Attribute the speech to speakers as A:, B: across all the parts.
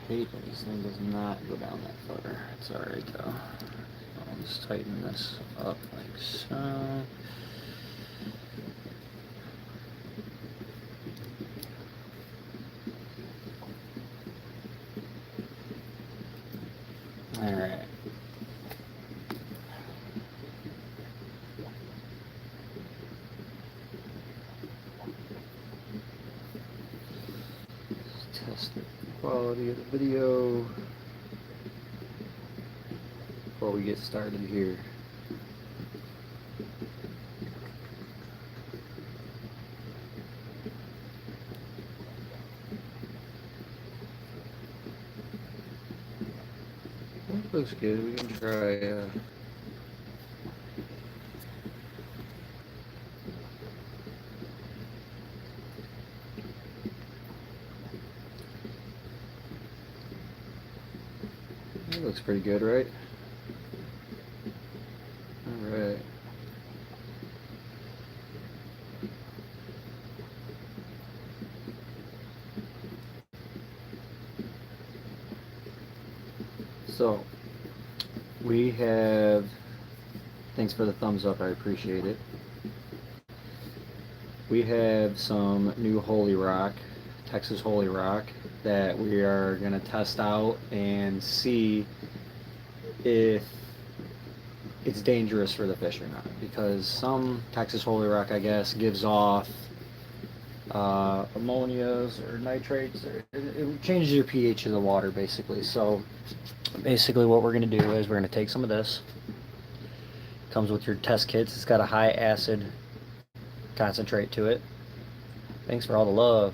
A: hate when this thing does not go down that far. It's alright though. I'll just tighten this up like so. Alright. Test the quality of the video before we get started here. That looks good. We can try that looks pretty good, right? Alright. So, we have, thanks for the thumbs up, I appreciate it. We have some new Holy Rock, Texas Holy Rock, that we are going to test out and see if it's dangerous for the fish or not. Because some Texas Holy Rock, I guess, gives off ammonias or nitrates, or it changes your pH of the water basically. So basically what we're going to do is we're going to take some of this. Comes with your test kits. It's got a high acid concentrate to it. Thanks for all the love.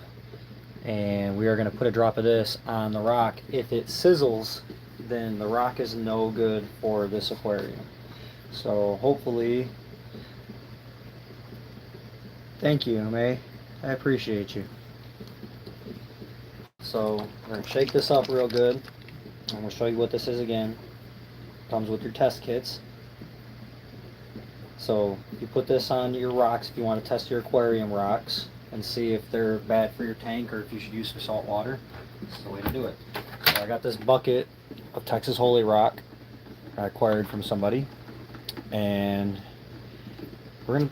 A: And we are going to put a drop of this on the rock. If it sizzles, then the rock is no good for this aquarium. So hopefully, thank you, May. I appreciate you. So we're going to shake this up real good. I'm going to show you what this is again. Comes with your test kits. So you put this on your rocks if you want to test your aquarium rocks and see if they're bad for your tank or if you should use some salt water. This is the way to do it. So I got this bucket of Texas Holy Rock I acquired from somebody, and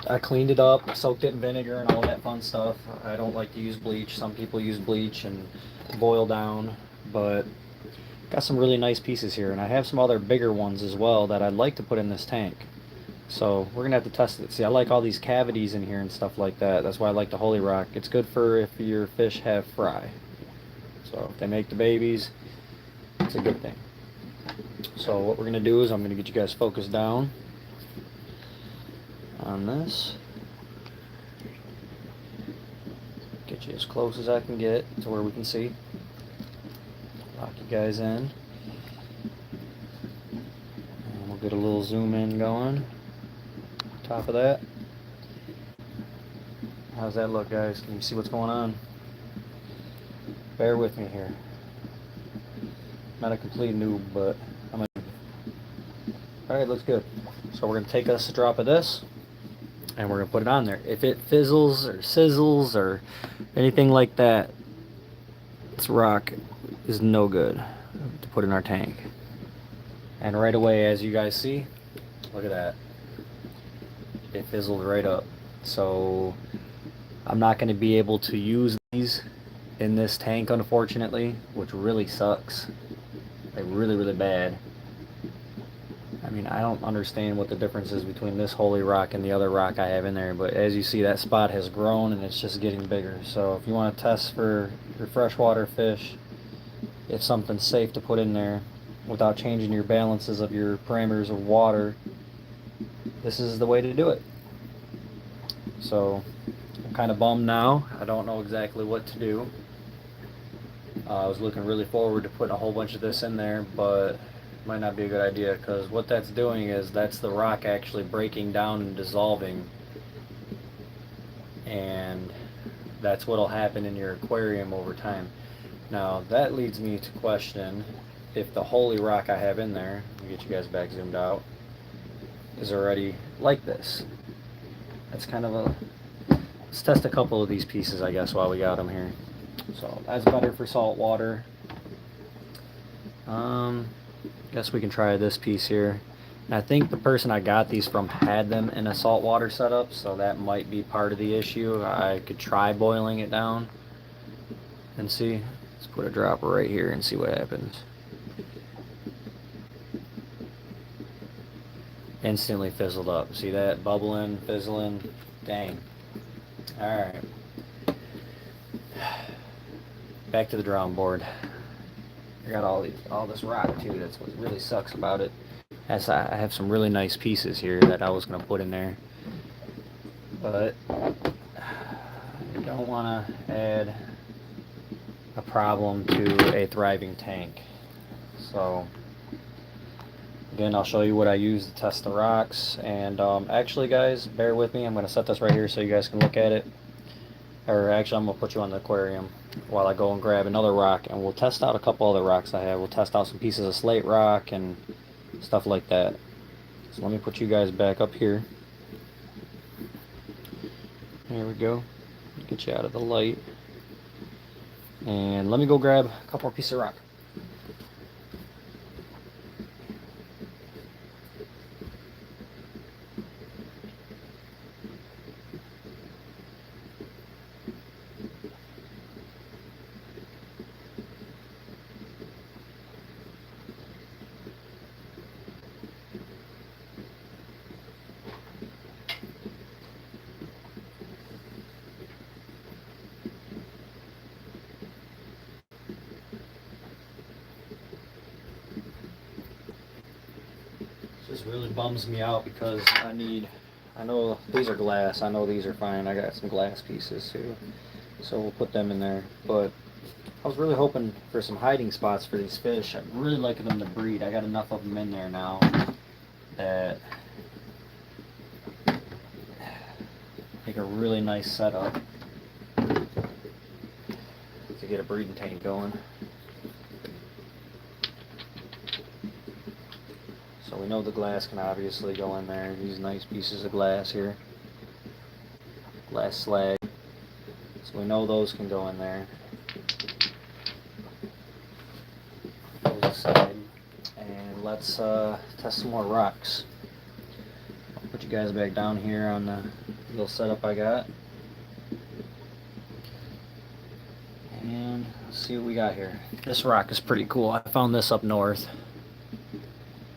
A: I cleaned it up, soaked it in vinegar and all that fun stuff. I don't like to use bleach. Some people use bleach and boil down, but got some really nice pieces here, and I have some other bigger ones as well that I'd like to put in this tank. So we're gonna have to test it. See, I like all these cavities in here and stuff like that. That's why I like the Holy Rock. It's good for if your fish have fry. So if they make the babies, it's a good thing. So what we're gonna do is I'm gonna get you guys focused down on this. Get you as close as I can get to where we can see. Lock you guys in. And we'll get a little zoom in going. Top of that. How's that look, guys? Can you see what's going on? Bear with me here. Not a complete noob, but I'm a noob. Alright, looks good. So we're going to take us a drop of this and we're going to put it on there. If it fizzles or sizzles or anything like that, this rock is no good to put in our tank. And right away, as you guys see, look at that. It fizzled right up. So I'm not going to be able to use these in this tank, unfortunately, which really sucks. Like really, really bad. I mean, I don't understand what the difference is between this Holy Rock and the other rock I have in there, but as you see, that spot has grown and it's just getting bigger. So if you want to test for your freshwater fish, if something's safe to put in there without changing your balances of your parameters of water, this is the way to do it. So I'm kind of bummed now. I don't know exactly what to do. I was looking really forward to putting a whole bunch of this in there, but it might not be a good idea, because what that's doing is that's the rock actually breaking down and dissolving, and that's what'll happen in your aquarium over time. Now that leads me to question, if the holy rock I have in there, let me get you guys back zoomed out, is already like this. That's kind of a, let's test a couple of these pieces, I guess, while we got them here. So that's better for salt water. Guess we can try this piece here. And I think the person I got these from had them in a saltwater setup, so that might be part of the issue. I could try boiling it down and see. Let's put a dropper right here and see what happens. Instantly fizzled up. See that? Bubbling, fizzling. Dang. Alright. Back to the drawing board. I got all this rock too. That's what really sucks about it. As I have some really nice pieces here that I was gonna put in there, but you don't want to add a problem to a thriving tank. So again, I'll show you what I use to test the rocks. And actually, guys, bear with me. I'm gonna set this right here so you guys can look at it. Or actually, I'm gonna put you on the aquarium while I go and grab another rock, and we'll test out a couple other rocks I have. We'll test out some pieces of slate rock and stuff like that. So let me put you guys back up here. There we go. Get you out of the light. And let me go grab a couple more pieces of rock. This really bums me out because I know these are glass, I know these are fine, I got some glass pieces too, so we'll put them in there. But I was really hoping for some hiding spots for these fish. I'd really like them to breed. I got enough of them in there now that make a really nice setup to get a breeding tank going. So we know the glass can obviously go in there. These nice pieces of glass here. Glass slag. So we know those can go in there. Those aside. And let's test some more rocks. I'll put you guys back down here on the little setup I got. And let's see what we got here. This rock is pretty cool. I found this up north.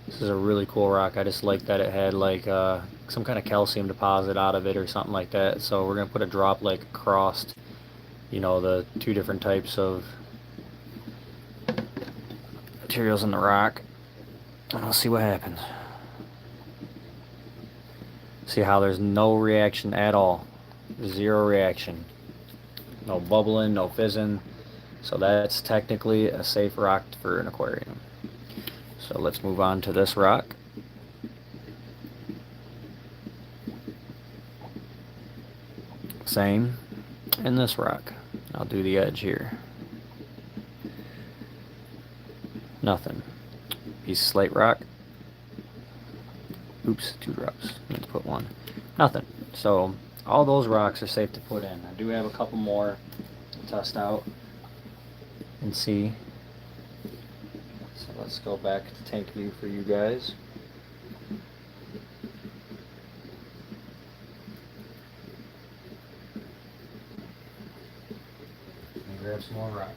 A: This is a really cool rock. I just like that it had like some kind of calcium deposit out of it or something like that. So we're going to put a drop like across, you know, the two different types of materials in the rock. And we'll see what happens. See how there's no reaction at all. Zero reaction. No bubbling, no fizzing. So that's technically a safe rock for an aquarium. So let's move on to this rock. Same in this rock. I'll do the edge here. Nothing. Piece of slate rock. Oops, 2 drops. Let's put 1. Nothing. So all those rocks are safe to put in. I do have a couple more to test out and see. So let's go back to tank view for you guys. And grab some more rock.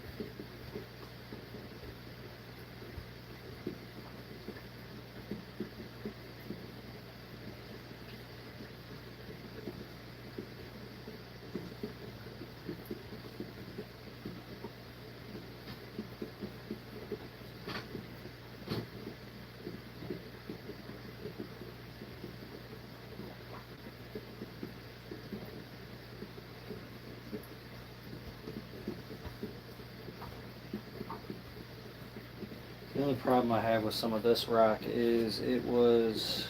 A: The only problem I have with some of this rock is it was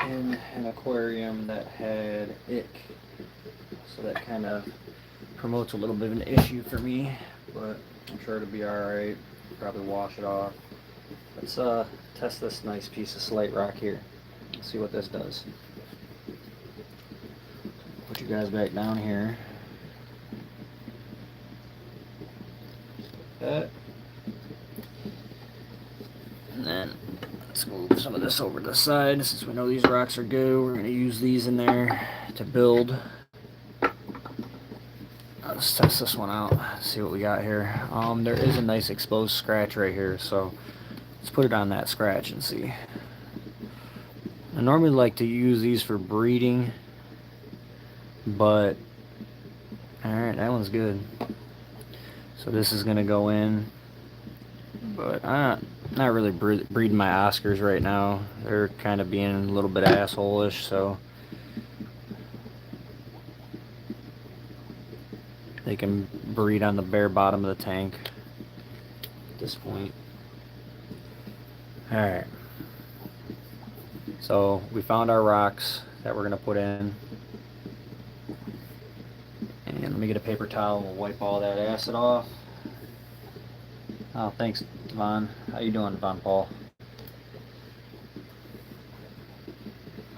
A: in an aquarium that had ick, so that kind of promotes a little bit of an issue for me, but I'm sure it'll be alright. Probably wash it off. Let's test this nice piece of slate rock here. Let's see what this does. Put you guys back down here. And then let's move some of this over to the side. Since we know these rocks are good, we're going to use these in there to build. Let's test this one out, see what we got here. There is a nice exposed scratch right here, so let's put it on that scratch and see. I normally like to use these for breeding, but alright, that one's good. So this is gonna go in, but I'm not really breeding my Oscars right now. They're kind of being a little bit asshole-ish, so they can breed on the bare bottom of the tank at this point. Alright, so we found our rocks that we're gonna put in, and let me get a paper towel and we'll wipe all that acid off. Oh, thanks, Devon. How you doing, Devon Paul?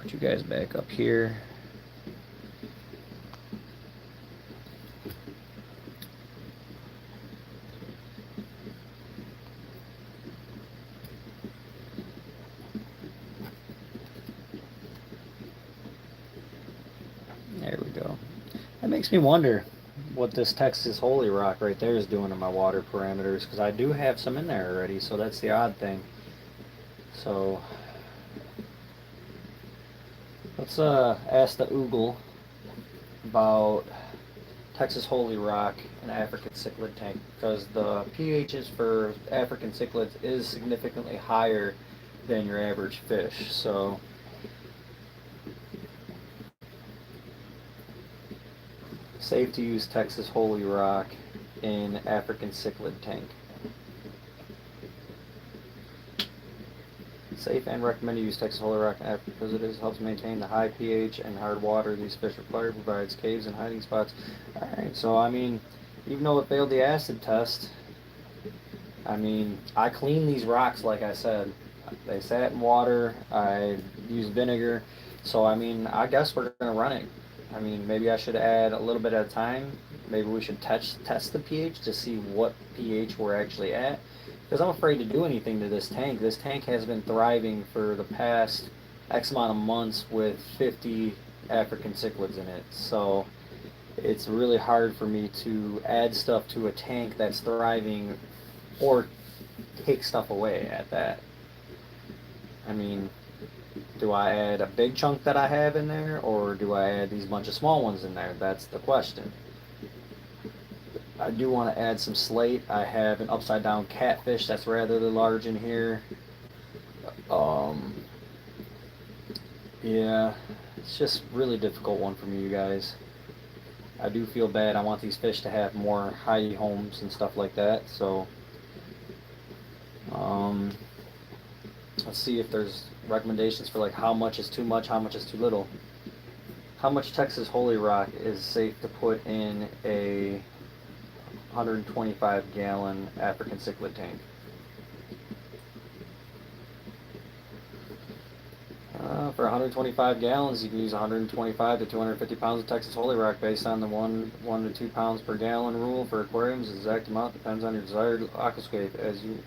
A: Put you guys back up here. There we go. That makes me wonder what this Texas Holy Rock right there is doing to my water parameters, because I do have some in there already, so that's the odd thing. So let's ask the Oogle about Texas Holy Rock and African cichlid tank, because the pHs for African cichlids is significantly higher than your average fish. So safe to use Texas Holy Rock in African cichlid tank. Safe and recommend to use Texas Holy Rock in Africa because it helps maintain the high pH and hard water these fish require, provides caves and hiding spots. Alright, so I mean, even though it failed the acid test, I mean, I cleaned these rocks like I said. They sat in water, I used vinegar, so I mean, I guess we're going to run it. I mean, maybe I should add a little bit at a time. Maybe we should test the pH to see what pH we're actually at. Because I'm afraid to do anything to this tank. This tank has been thriving for the past X amount of months with 50 African cichlids in it. So it's really hard for me to add stuff to a tank that's thriving or take stuff away at that. I mean, do I add a big chunk that I have in there, or do I add these bunch of small ones in there? That's the question. I do want to add some slate. I have an upside down catfish that's rather large in here. Yeah, it's just really difficult one for me, you guys. I do feel bad. I want these fish to have more hidey homes and stuff like that. So, let's see if there's recommendations for like how much is too much, how much is too little. How much Texas Holy Rock is safe to put in a 125 gallon African cichlid tank? For 125 gallons, you can use 125 to 250 pounds of Texas Holy Rock based on the 1 to 2 pounds per gallon rule for aquariums. The exact amount depends on your desired aquascape. As you,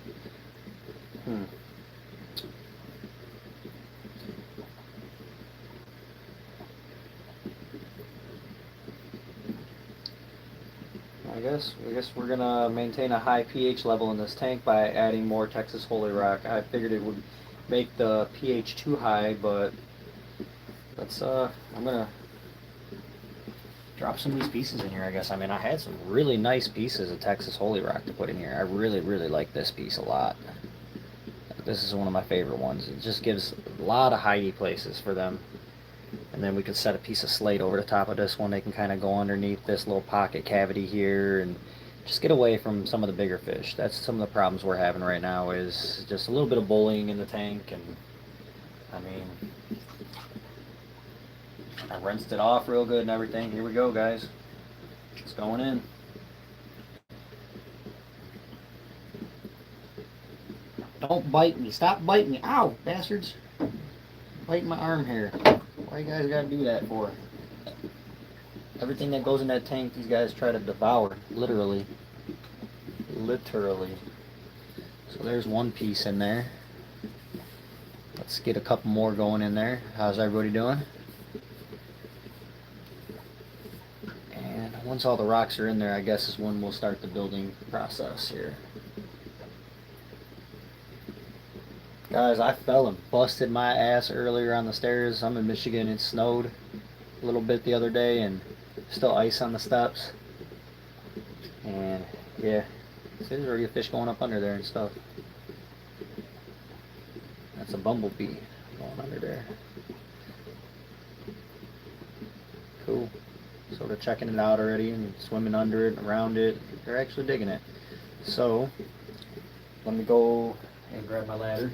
A: I guess we're gonna maintain a high pH level in this tank by adding more Texas Holy Rock. I figured it would make the pH too high, but let's I'm gonna drop some of these pieces in here, I guess. I mean, I had some really nice pieces of Texas Holy Rock to put in here. I really like this piece a lot. This is one of my favorite ones. It just gives a lot of hidey places for them. And then we could set a piece of slate over the top of this one. They can kind of go underneath this little pocket cavity here and just get away from some of the bigger fish. That's some of the problems we're having right now, is just a little bit of bullying in the tank. And I mean, I rinsed it off real good and everything. Here we go, guys. It's going in. Don't bite me. Stop biting me. Ow, bastards. Biting my arm here. Why you guys gotta do that for? Everything that goes in that tank, these guys try to devour. Literally. Literally. So there's one piece in there. Let's get a couple more going in there. How's everybody doing? And once all the rocks are in there, I guess is when we'll start the building process here. Guys, I fell and busted my ass earlier on the stairs. I'm in Michigan. It snowed a little bit the other day and still ice on the steps. And yeah, see, there's already a fish going up under there and stuff. That's a bumblebee going under there. Cool. So they're checking it out already and swimming under it, around it. They're actually digging it. So let me go and grab my ladder.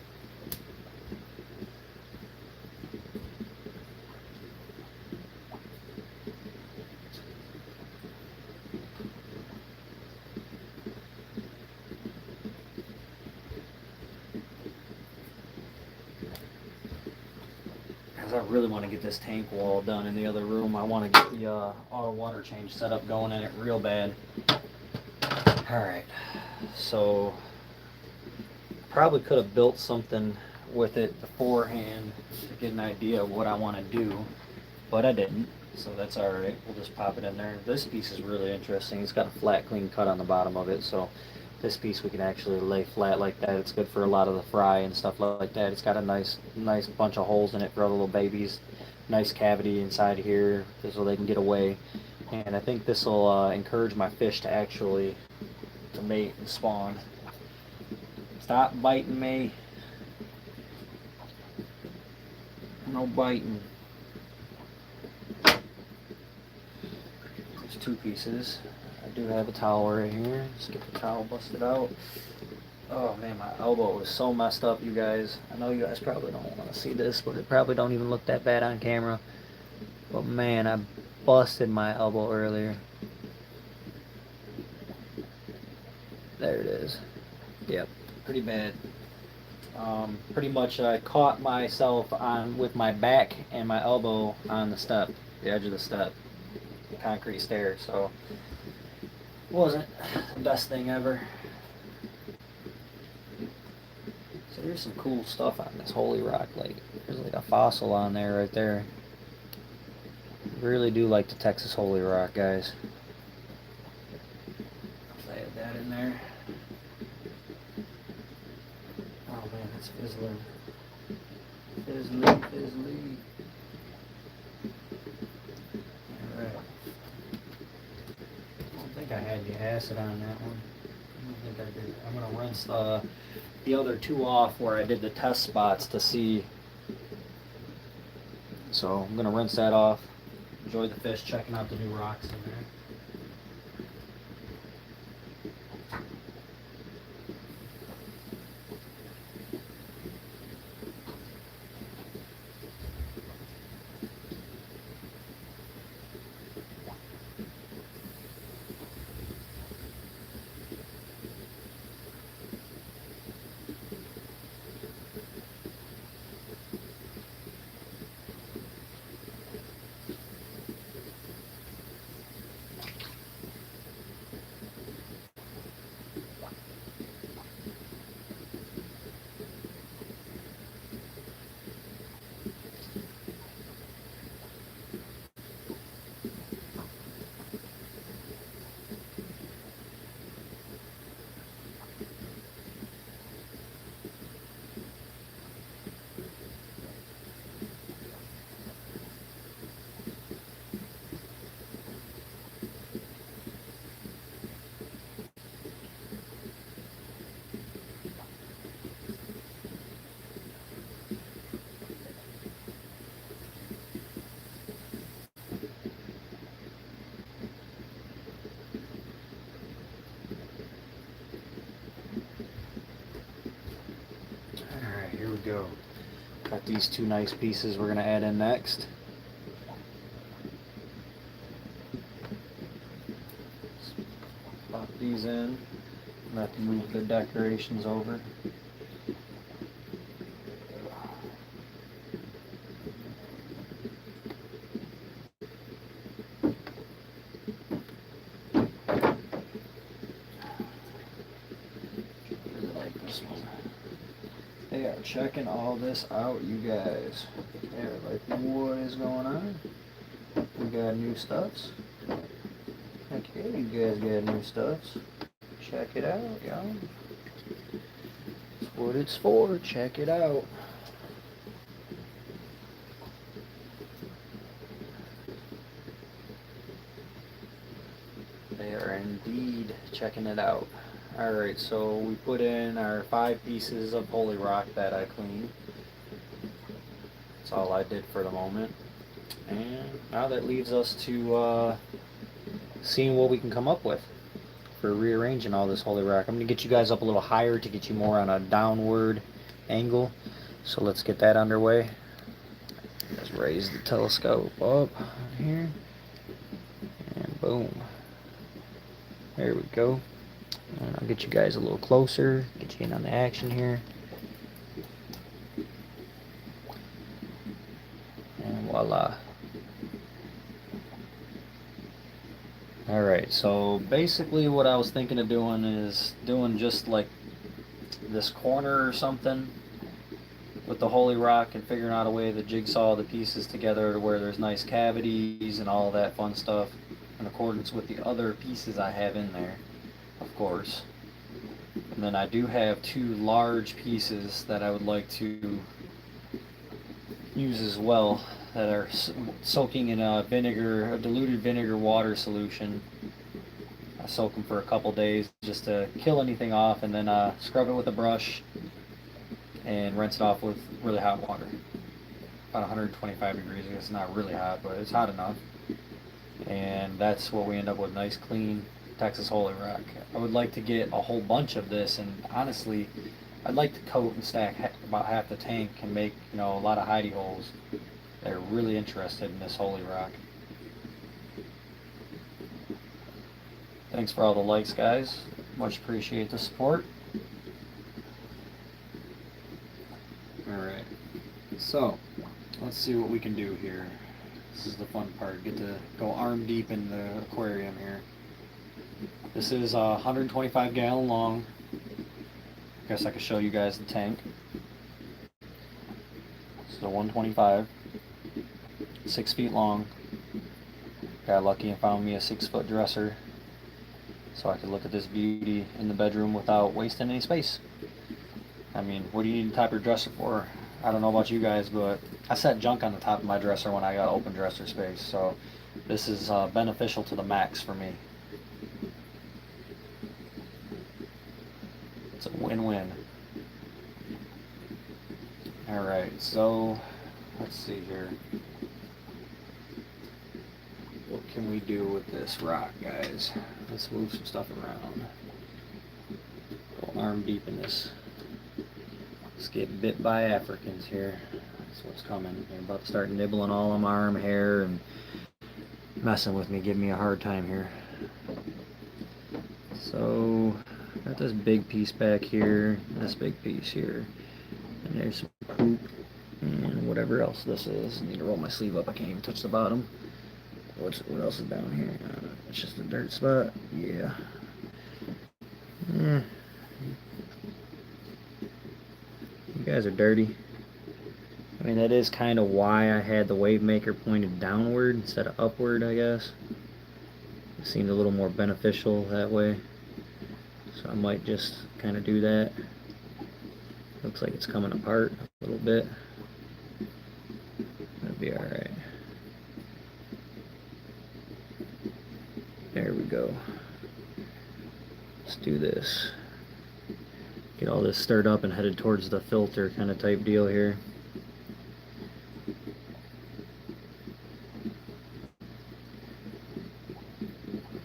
A: I really want to get this tank wall done in the other room. I want to get the auto water change set up going in it real bad. Alright, so probably could have built something with it beforehand to get an idea of what I want to do, but I didn't, so that's alright. We'll just pop it in there. This piece is really interesting. It's got a flat, clean cut on the bottom of it, so this piece we can actually lay flat like that. It's good for a lot of the fry and stuff like that. It's got a nice bunch of holes in it for all the little babies. Nice cavity inside here so they can get away. And I think this will encourage my fish to actually to mate and spawn. Stop biting me. No biting. There's two pieces. I do have a towel right here. Let's get the towel busted out. Oh man, my elbow is so messed up, you guys. I know you guys probably don't want to see this, but it probably don't even look that bad on camera. But man, I busted my elbow earlier. There it is. Yep, pretty bad. Pretty much I caught myself on with my back and my elbow on the step, the edge of the step, the concrete stair. So wasn't the best thing ever. So there's some cool stuff on this holy rock. Like there's like a fossil on there right there. Really do like the Texas holy rock, guys. Let's add that in there. Oh man, it's fizzling. Fizzly. Alright. I don't think I had the acid on that one. I don't think I did. I'm going to rinse the other two off where I did the test spots to see. So I'm going to rinse that off. Enjoy the fish checking out the new rocks in there. Here we go. Got these two nice pieces we're going to add in next. Pop these in. I'm going to have to move the decorations over. this one. They are checking all this out, you guys. They're like, what is going on? We got new stuffs. Heck yeah, you guys got new stuffs. Check it out, y'all. That's what it's for. Check it out. They are indeed checking it out. Alright, so we put in our 5 pieces of holy rock that I cleaned. That's all I did for the moment. And now that leaves us to seeing what we can come up with for rearranging all this holy rock. I'm going to get you guys up a little higher to get you more on a downward angle. So let's get that underway. Let's raise the telescope up here. And boom. There we go. And I'll get you guys a little closer, get you in on the action here. And voila. Alright, so basically what I was thinking of doing is doing just like this corner or something with the holy rock and figuring out a way to jigsaw the pieces together to where there's nice cavities and all that fun stuff in accordance with the other pieces I have in there, of course. And then I do have 2 large pieces that I would like to use as well that are soaking in a diluted vinegar water solution. I soak them for a couple days just to kill anything off, and then scrub it with a brush and rinse it off with really hot water. About 125 degrees. I guess it's not really hot, but it's hot enough. And that's what we end up with, nice clean Texas holy rock. I would like to get a whole bunch of this, and honestly I'd like to coat and stack about half the tank and make, you know, a lot of hidey holes. They're really interested in this holy rock. Thanks for all the likes, guys. Much appreciate the support. Alright, so let's see what we can do here. This is the fun part. Get to go arm deep in the aquarium here. This is 125 gallon long. I guess I could show you guys the tank. This is a 125, 6 feet long. Got lucky and found me a 6-foot dresser so I could look at this beauty in the bedroom without wasting any space. I mean, what do you need a type of dresser for? I don't know about you guys, but I set junk on the top of my dresser when I got open dresser space, so this is beneficial to the max for me. It's a win-win. Alright, so let's see here. What can we do with this rock, guys? Let's move some stuff around. Go arm deep in this. Let's get bit by Africans here. That's what's coming. They're about to start nibbling all of my arm hair and messing with me, giving me a hard time here. So, got this big piece back here, this big piece here, and there's some poop and whatever else this is. I need to roll my sleeve up. I can't even touch the bottom. What else is down here? It's just a dirt spot. Yeah. You guys are dirty. I mean, that is kind of why I had the wave maker pointed downward instead of upward, I guess. It seemed a little more beneficial that way. So I might just kind of do that. Looks like it's coming apart a little bit. That'll be alright. There we go. Let's do this. Get all this stirred up and headed towards the filter kind of type deal here.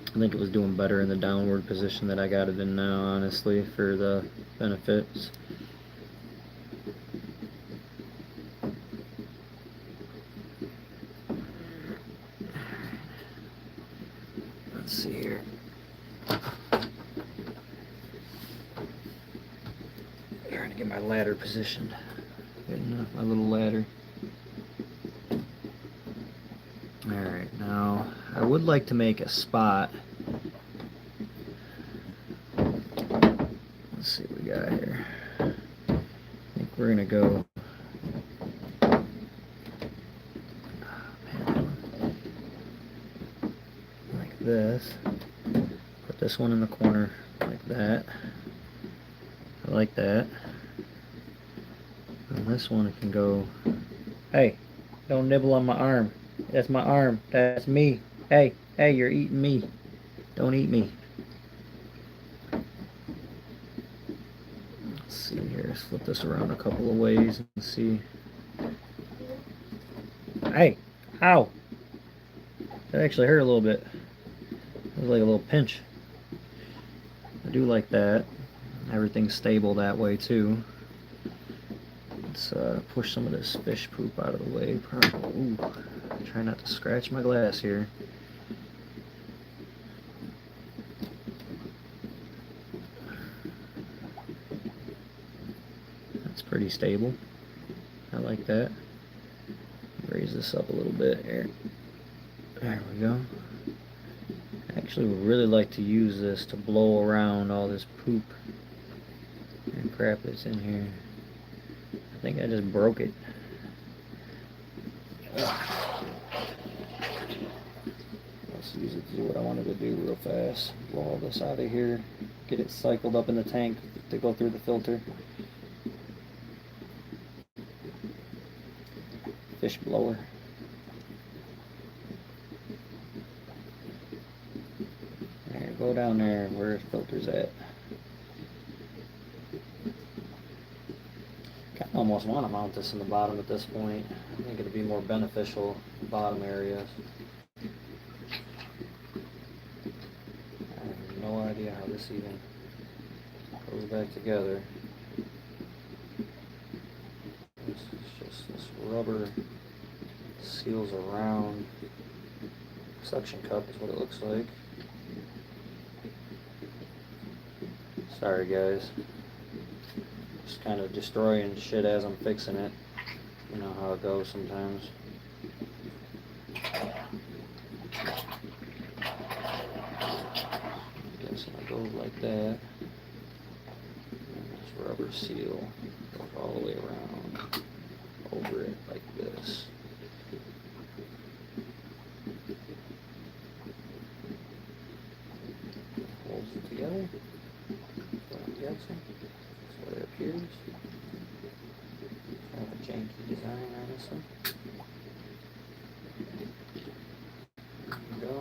A: I think it was doing better in the downward position that I got it in now, honestly, for the benefits. Let's see here. Trying to get my ladder positioned. Getting my little ladder. Alright, now I would like to make a spot. Let's Let's see what we got here. I think we're gonna go. Like this. Put this one in the corner like that. I like that. And this one can go. Hey, don't nibble on my arm. That's my arm. That's me. Hey, you're eating me. Don't eat me. Let's see here. Let's flip this around a couple of ways and see. Hey, ow. That actually hurt a little bit. It was like a little pinch. I do like that. Everything's stable that way too. Let's push some of this fish poop out of the way. Ooh, try not to scratch my glass here. That's pretty stable. I like that. Raise this up a little bit here. There we go. Actually would really like to use this to blow around all this poop and crap that's in here. I think I just broke it. Let's use it to do what I wanted to do real fast. Blow all this out of here. Get it cycled up in the tank to go through the filter. Fish blower. There, go down there where it filters at. I almost want to mount this in the bottom at this point. I think it'd be more beneficial in the bottom areas. I have no idea how this even goes back together. This is just this rubber seals around. Suction cup is what it looks like. Sorry guys. Just kind of destroying shit as I'm fixing it. You know how it goes sometimes. I guess it goes like that. And this rubber seal goes all the way around over it like this. Holds it together. That's what I'm guessing. That's what it appears. Kind of a janky design, honestly. There we go.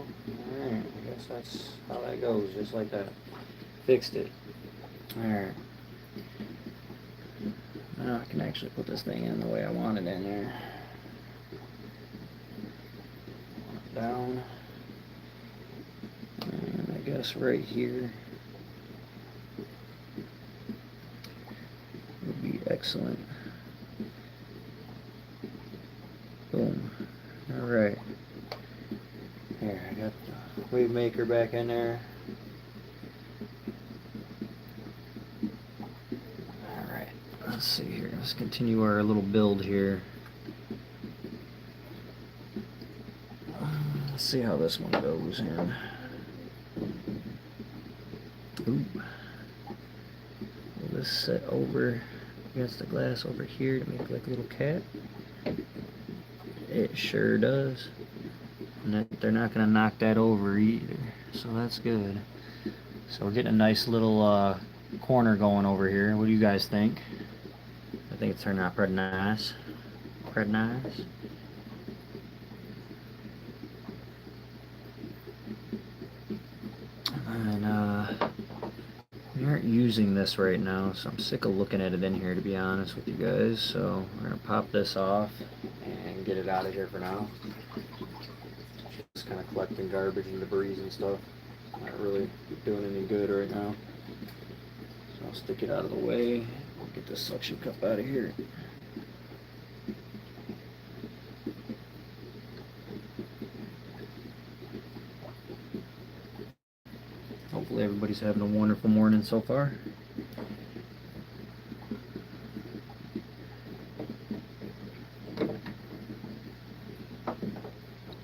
A: Alright, I guess that's how that goes, just like that. Fixed it. Alright. Now I can actually put this thing in the way I want it in there. Down. And I guess right here would be excellent. Boom. Alright. Here, I got the wave maker back in there. Alright, let's see here. Let's continue our little build here. Let's see how this one goes in. Ooh. Will this set over against the glass over here to make like a little cat? It sure does. And they're not going to knock that over either, so that's good. So we're getting a nice little corner going over here. What do you guys think? I think it's turned out pretty nice. Pretty nice. And we aren't using this right now, so I'm sick of looking at it in here, to be honest with you guys. So we're going to pop this off and get it out of here for now. Just kind of collecting garbage and debris and stuff. Not really doing any good right now. So I'll stick it out of the way. Get this suction cup out of here. Hopefully everybody's having a wonderful morning so far.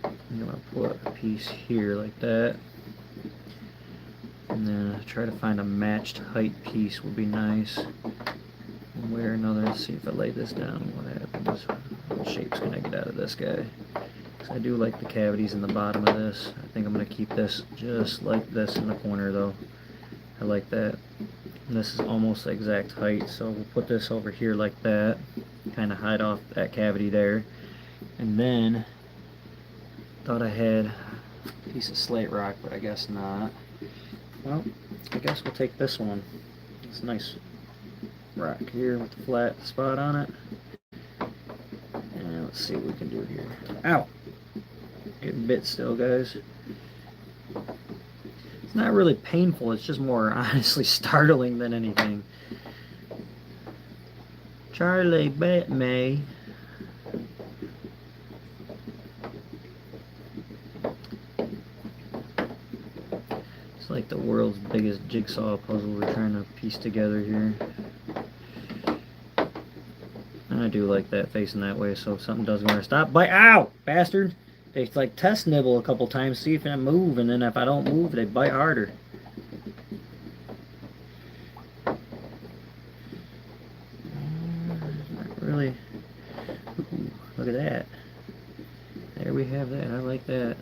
A: I'm going to put a piece here like that. And then try to find a matched height piece would be nice. One way or another. Let's see if I lay this down, what happens. What shape's gonna get out of this guy? I do like the cavities in the bottom of this. I think I'm going to keep this just like this in the corner though. I like that. And this is almost the exact height, so we'll put this over here like that. Kind of hide off that cavity there. And then, thought I had a piece of slate rock, but I guess not. Well, I guess we'll take this one. It's a nice rock here with the flat spot on it. And let's see what we can do here. Ow! Getting bit still, guys. It's not really painful, it's just more honestly startling than anything. Charlie bit me. It's like the world's biggest jigsaw puzzle we're trying to piece together here. And I do like that facing that way, so if something does want to stop, bite. Ow! Bastard! They like test nibble a couple times, see if I move, and then if I don't move, they bite harder. Not really. Ooh, look at that. There we have that. I like that.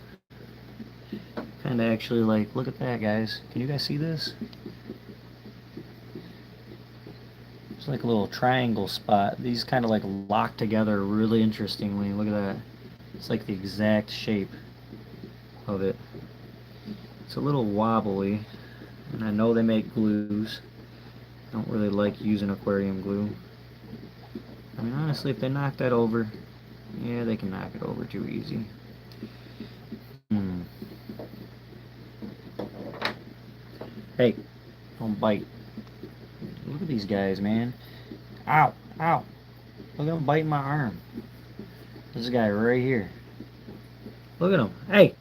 A: Kind of actually like, look at that, guys. Can you guys see this? It's like a little triangle spot. These kind of like lock together really interestingly. Look at that. It's like the exact shape of it. It's a little wobbly, and I know they make glues. I don't really like using aquarium glue. I mean, honestly, if they knock that over, yeah, they can knock it over too easy. Hey, don't bite. Look at these guys, man. Ow, ow. Look at them biting my arm. This guy right here. Look at him. Hey,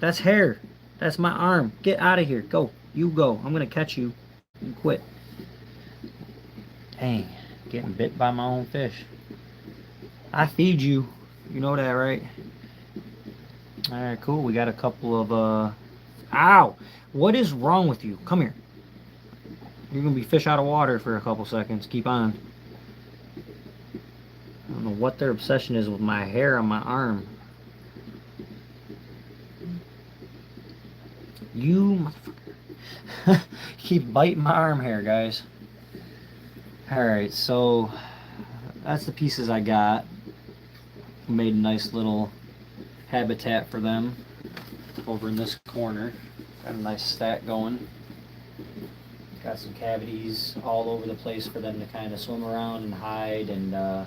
A: that's hair. That's my arm. Get out of here. Go. You go. I'm going to catch you. You quit. Dang. Getting bit by my own fish. I feed you. You know that, right? Alright, cool. We got a couple of, Ow! What is wrong with you? Come here. You're going to be fish out of water for a couple seconds. Keep on. I don't know what their obsession is with my hair on my arm. You motherfucker. Keep biting my arm hair, guys. Alright, so that's the pieces I got. Made a nice little habitat for them over in this corner. Got a nice stack going. Got some cavities all over the place for them to kind of swim around and hide, and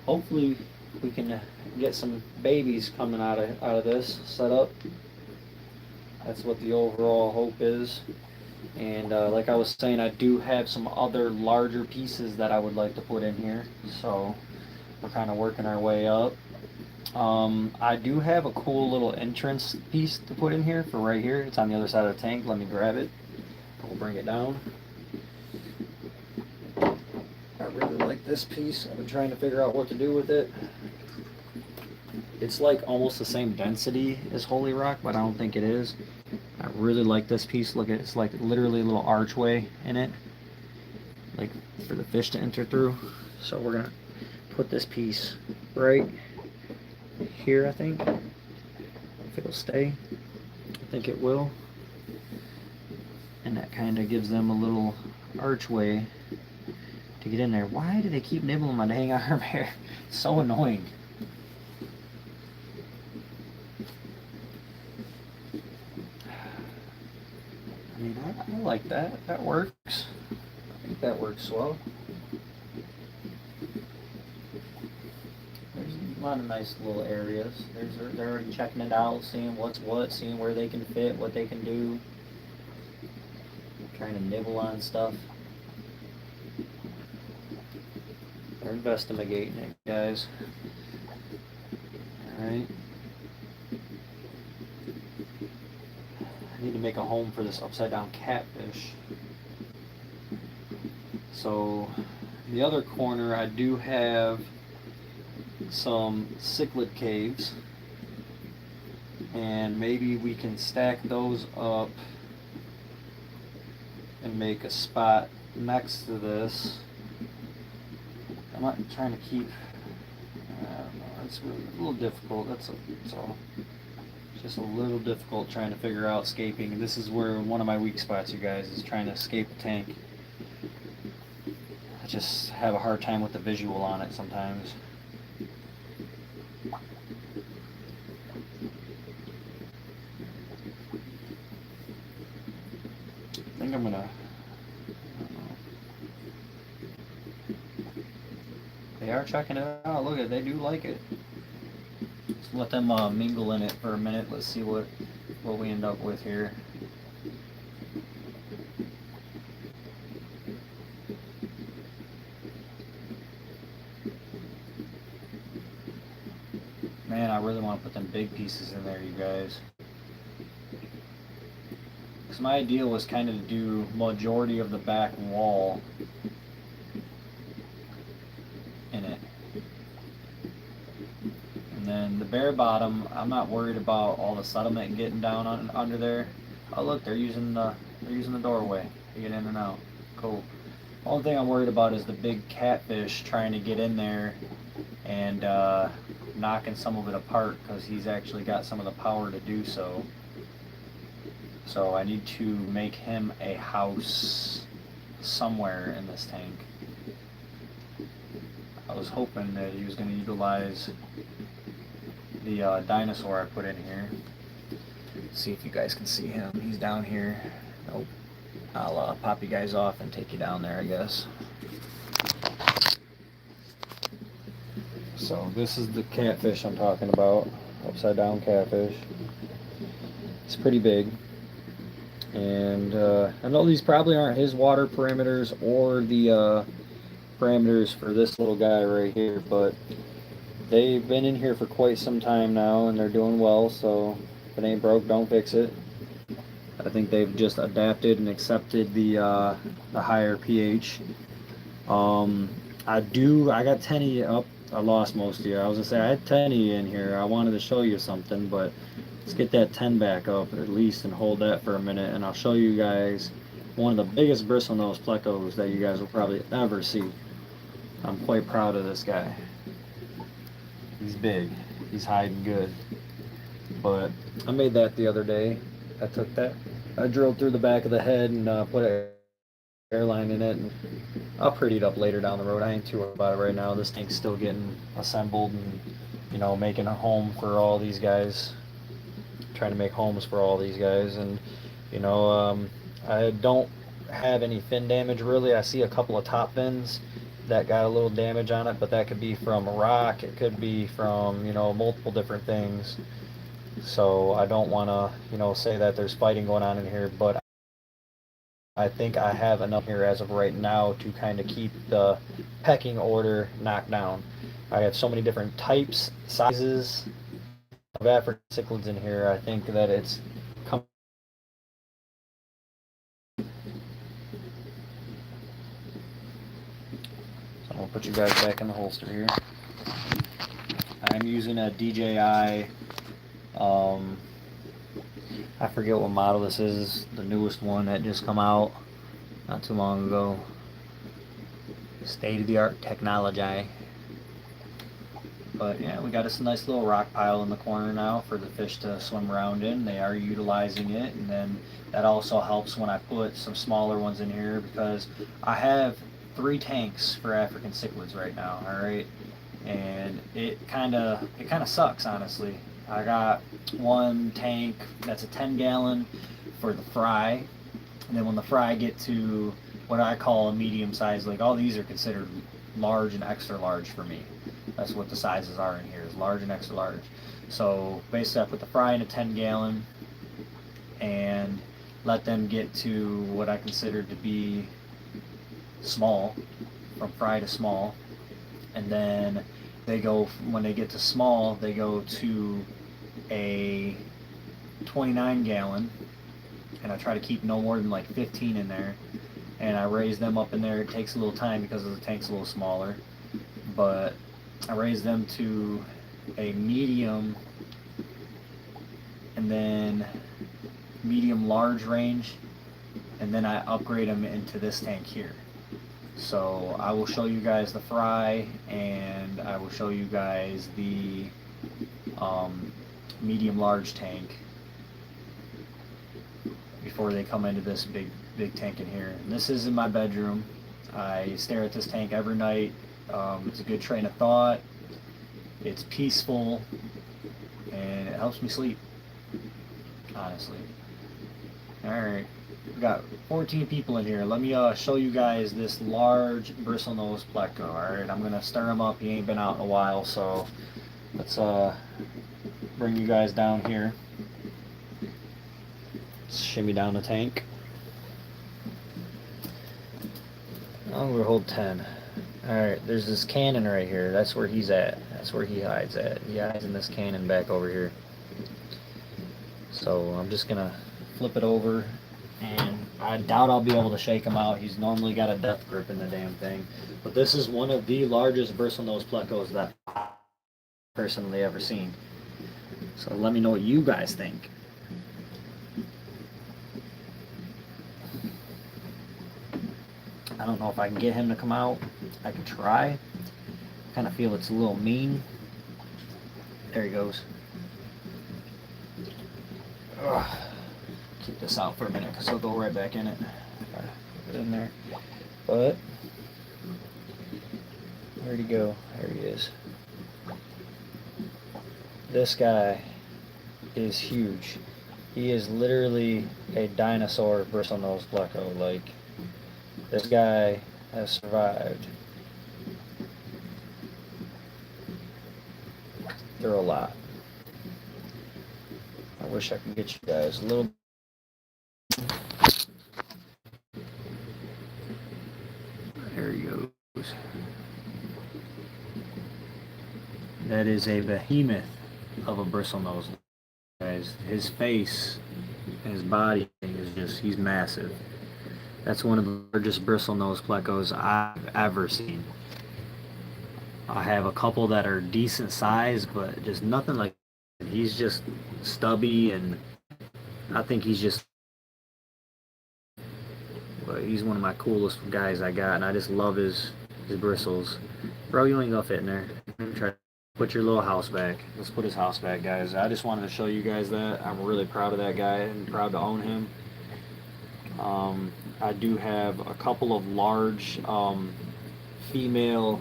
A: hopefully we can get some babies coming out of this setup. That's what the overall hope is. And like I was saying, I do have some other larger pieces that I would like to put in here, so we're kind of working our way up. I do have a cool little entrance piece to put in here for right here. It's on the other side of the tank. Let me grab it. We'll bring it down. I really like this piece. I've been trying to figure out what to do with it. It's like almost the same density as Holy Rock, but I don't think it is. I really like this piece. Look at it. It's like literally a little archway in it, like for the fish to enter through. So we're gonna put this piece right here, I think. If it'll stay. I think it will. And that kind of gives them a little archway to get in there. Why do they keep nibbling my dang arm hair? It's so annoying. I mean, I like that. That works. I think that works well. There's a lot of nice little areas. They're already checking it out, seeing what's what, seeing where they can fit, what they can do. Trying to nibble on stuff. They're investigating it, guys. Alright. I need to make a home for this upside down catfish. So, in the other corner, I do have some cichlid caves. And maybe we can stack those up and make a spot next to this. I'm not trying to keep, I don't know, it's really a little difficult, that's all. It's just a little difficult trying to figure out scaping. This is where one of my weak spots, you guys, is trying to scape a tank. I just have a hard time with the visual on it sometimes. I think I'm gonna, they are checking it out. Look at it, they do like it. Let's let them mingle in it for a minute. Let's see what we end up with here. Man, I really want to put them big pieces in there, you guys. Because my idea was kind of to do majority of the back wall in it. And then the bare bottom, I'm not worried about all the settlement getting down under there. Oh look, they're using the doorway to get in and out. Cool. Only thing I'm worried about is the big catfish trying to get in there and knocking some of it apart, because he's actually got some of the power to do so. So I need to make him a house somewhere in this tank. I was hoping that he was going to utilize the dinosaur I put in here. Let's see if you guys can see him. He's down here. Nope. I'll pop you guys off and take you down there, I guess. So this is the catfish I'm talking about. Upside down catfish. It's pretty big. And I know these probably aren't his water parameters or the parameters for this little guy right here, but they've been in here for quite some time now and they're doing well, so if it ain't broke, don't fix it. I think they've just adapted and accepted the higher pH. I got Tenny up. I lost most of you. I was gonna say I had Tenny in here. I wanted to show you something, but let's get that 10 back up at least and hold that for a minute, and I'll show you guys one of the biggest bristlenose plecos that you guys will probably ever see. I'm quite proud of this guy. He's big. He's hiding good. But I made that the other day. I took that. I drilled through the back of the head and put an airline in it, and I'll pretty it up later down the road. I ain't too worried about it right now. This tank's still getting assembled and, you know, making a home for all these guys. Trying to make homes for all these guys, and you know, I don't have any fin damage really. I see a couple of top fins that got a little damage on it, but that could be from a rock, it could be from, you know, multiple different things. So I don't want to, you know, say that there's fighting going on in here, but I think I have enough here as of right now to kind of keep the pecking order knocked down. I have so many different types, sizes of African cichlids in here. I think that it's come. So I'm gonna put you guys back in the holster here. I'm using a DJI. I forget what model this is. The newest one that just come out not too long ago. State-of-the-art technology. But yeah, we got us a nice little rock pile in the corner now for the fish to swim around in. They are utilizing it, and then that also helps when I put some smaller ones in here, because I have 3 tanks for African cichlids right now, alright? And it kinda sucks, honestly. I got one tank that's a 10-gallon for the fry, and then when the fry get to what I call a medium size, like all these are considered large and extra large for me. That's what the sizes are in here, is large and extra large. So basically I put the fry in a 10-gallon and let them get to what I consider to be small, from fry to small, and then they go, when they get to small, they go to a 29-gallon, and I try to keep no more than like 15 in there, and I raise them up in there. It takes a little time because the tank's a little smaller, but I raise them to a medium, and then medium large range,
B: and then I upgrade them into this tank here. So I will show you guys the fry, and I will show you guys the medium large tank before they come into this big tank in here. And this is in my bedroom. I stare at this tank every night. It's a good train of thought. It's peaceful, and it helps me sleep, honestly. Alright, we got 14 people in here. Let me show you guys this large bristlenose pleco. Alright, I'm gonna stir him up. He ain't been out in a while, so let's bring you guys down here. Let's shimmy down the tank. I'm gonna hold 10. Alright, there's this cannon right here. That's where he's at. That's where he hides at. He hides in this cannon back over here. So I'm just gonna flip it over, and I doubt I'll be able to shake him out. He's normally got a death grip in the damn thing. But this is one of the largest bristlenose plecos that I've personally ever seen. So let me know what you guys think. I don't know if I can get him to come out. I could try. I kind of feel it's a little mean. There he goes. Ugh. Keep this out for a minute because he'll go right back in it. Put it in there. But where'd he go? There he is. This guy is huge. He is literally a dinosaur bristlenose pleco. Like, this guy has survived through a lot. I wish I could get you guys a little. There he goes. That is a behemoth of a bristlenose. Guys, his face and his body is just, he's massive. That's one of the largest bristlenose plecos I've ever seen. I have a couple that are decent size, but just nothing like. He's just stubby, and I think he's just. But he's one of my coolest guys I got, and I just love his bristles. Bro, you ain't gonna fit in there. Try to put your little house back. Let's put his house back, guys. I just wanted to show you guys that. I'm really proud of that guy and proud to own him. I do have a couple of large female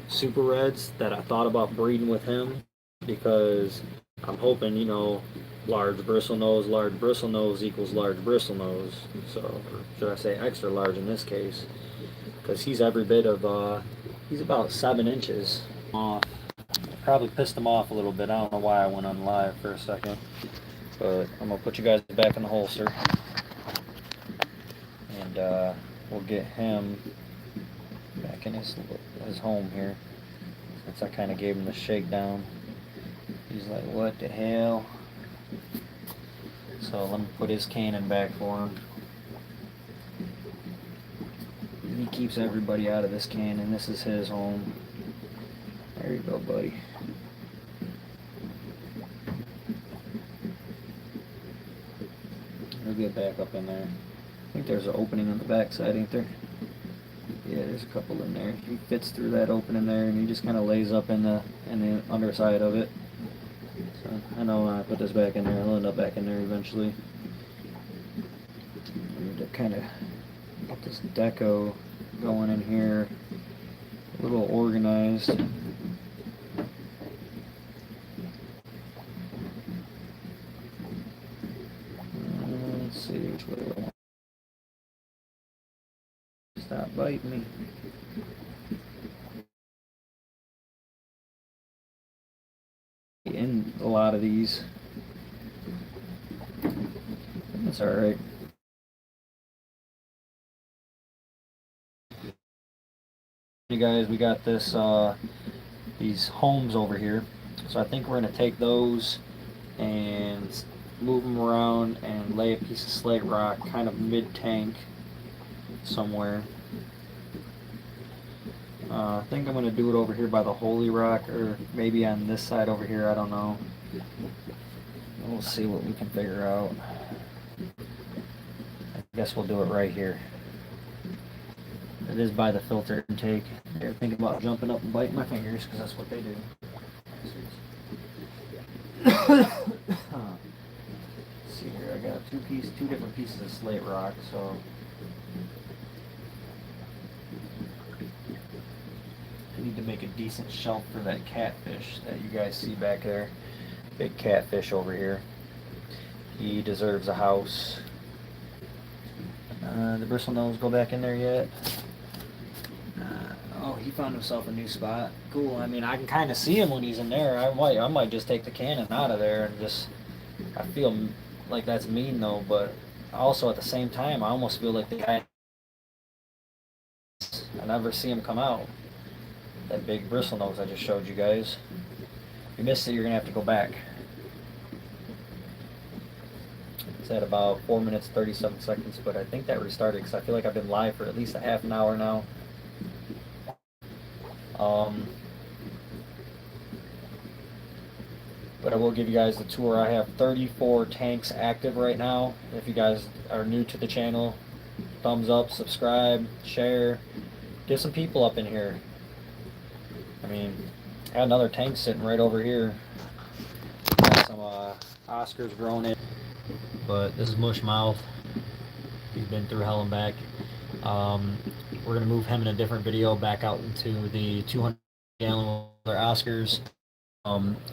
B: super reds that I thought about breeding with him, because I'm hoping, you know, large bristlenose equals large bristlenose. So, or should I say extra large in this case, because he's every bit of, he's about 7 inches. Probably pissed him off a little bit. I don't know why I went on live for a second, but I'm gonna put you guys back in the holster. And we'll get him back in his home here, since I kind of gave him the shakedown. He's like, what the hell? So let me put his cannon back for him. He keeps everybody out of this cannon. This is his home. There you go, buddy. He'll get back up in there. I think there's an opening on the back side, ain't there? Yeah, there's a couple in there. He fits through that opening there, and he just kind of lays up in the underside of it. So I know when I put this back in there, I'll end up back in there eventually. I need to kind of get this deco going in here, a little organized. Let's see which way I want. Stop biting me. In a lot of these. That's alright. Hey guys, we got this these homes over here. So I think we're gonna take those and move them around and lay a piece of slate rock kind of mid-tank somewhere. I think I'm going to do it over here by the Holy Rock, or maybe on this side over here, I don't know. We'll see what we can figure out. guess we'll do it right here. It is by the filter intake. They're thinking about jumping up and biting my fingers because that's what they do. Let's see here, I got two different pieces of slate rock, so I need to make a decent shelf for that catfish that you guys see back there. Big catfish over here. He deserves a house. The bristlenose go back in there yet? Oh, he found himself a new spot. Cool. I mean, I can kind of see him when he's in there. I might just take the cannon out of there and just. I feel like that's mean though, but also at the same time, I almost feel like the guy. I never see him come out. That big bristlenose I just showed you guys. If you missed it, you're gonna have to go back. It's at about 4 minutes 37 seconds, but I think that restarted because I feel like I've been live for at least a half an hour now. But I will give you guys the tour. I have 34 tanks active right now. If you guys are new to the channel, thumbs up, subscribe, share, get some people up in here. I mean, I got another tank sitting right over here. Got some Oscars grown in. But this is Mushmouth. He's been through hell and back. We're going to move him in a different video back out into the 200-gallon Oscars.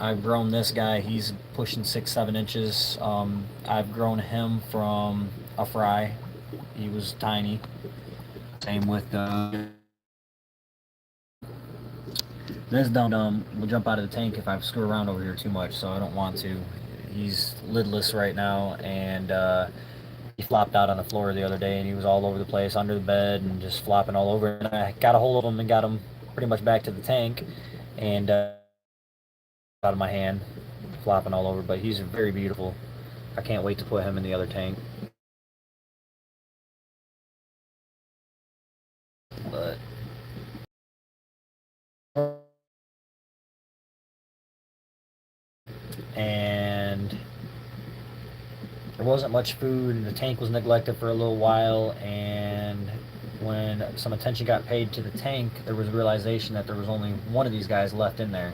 B: I've grown this guy. He's pushing 6-7 inches. I've grown him from a fry. He was tiny. Same with this dum-dum will jump out of the tank if I screw around over here too much, so I don't want to. He's lidless right now, and he flopped out on the floor the other day, and he was all over the place, under the bed, and just flopping all over. And I got a hold of him and got him pretty much back to the tank, and out of my hand, flopping all over. But he's very beautiful. I can't wait to put him in the other tank. But and there wasn't much food, and the tank was neglected for a little while, and when some attention got paid to the tank, there was a realization that there was only one of these guys left in there,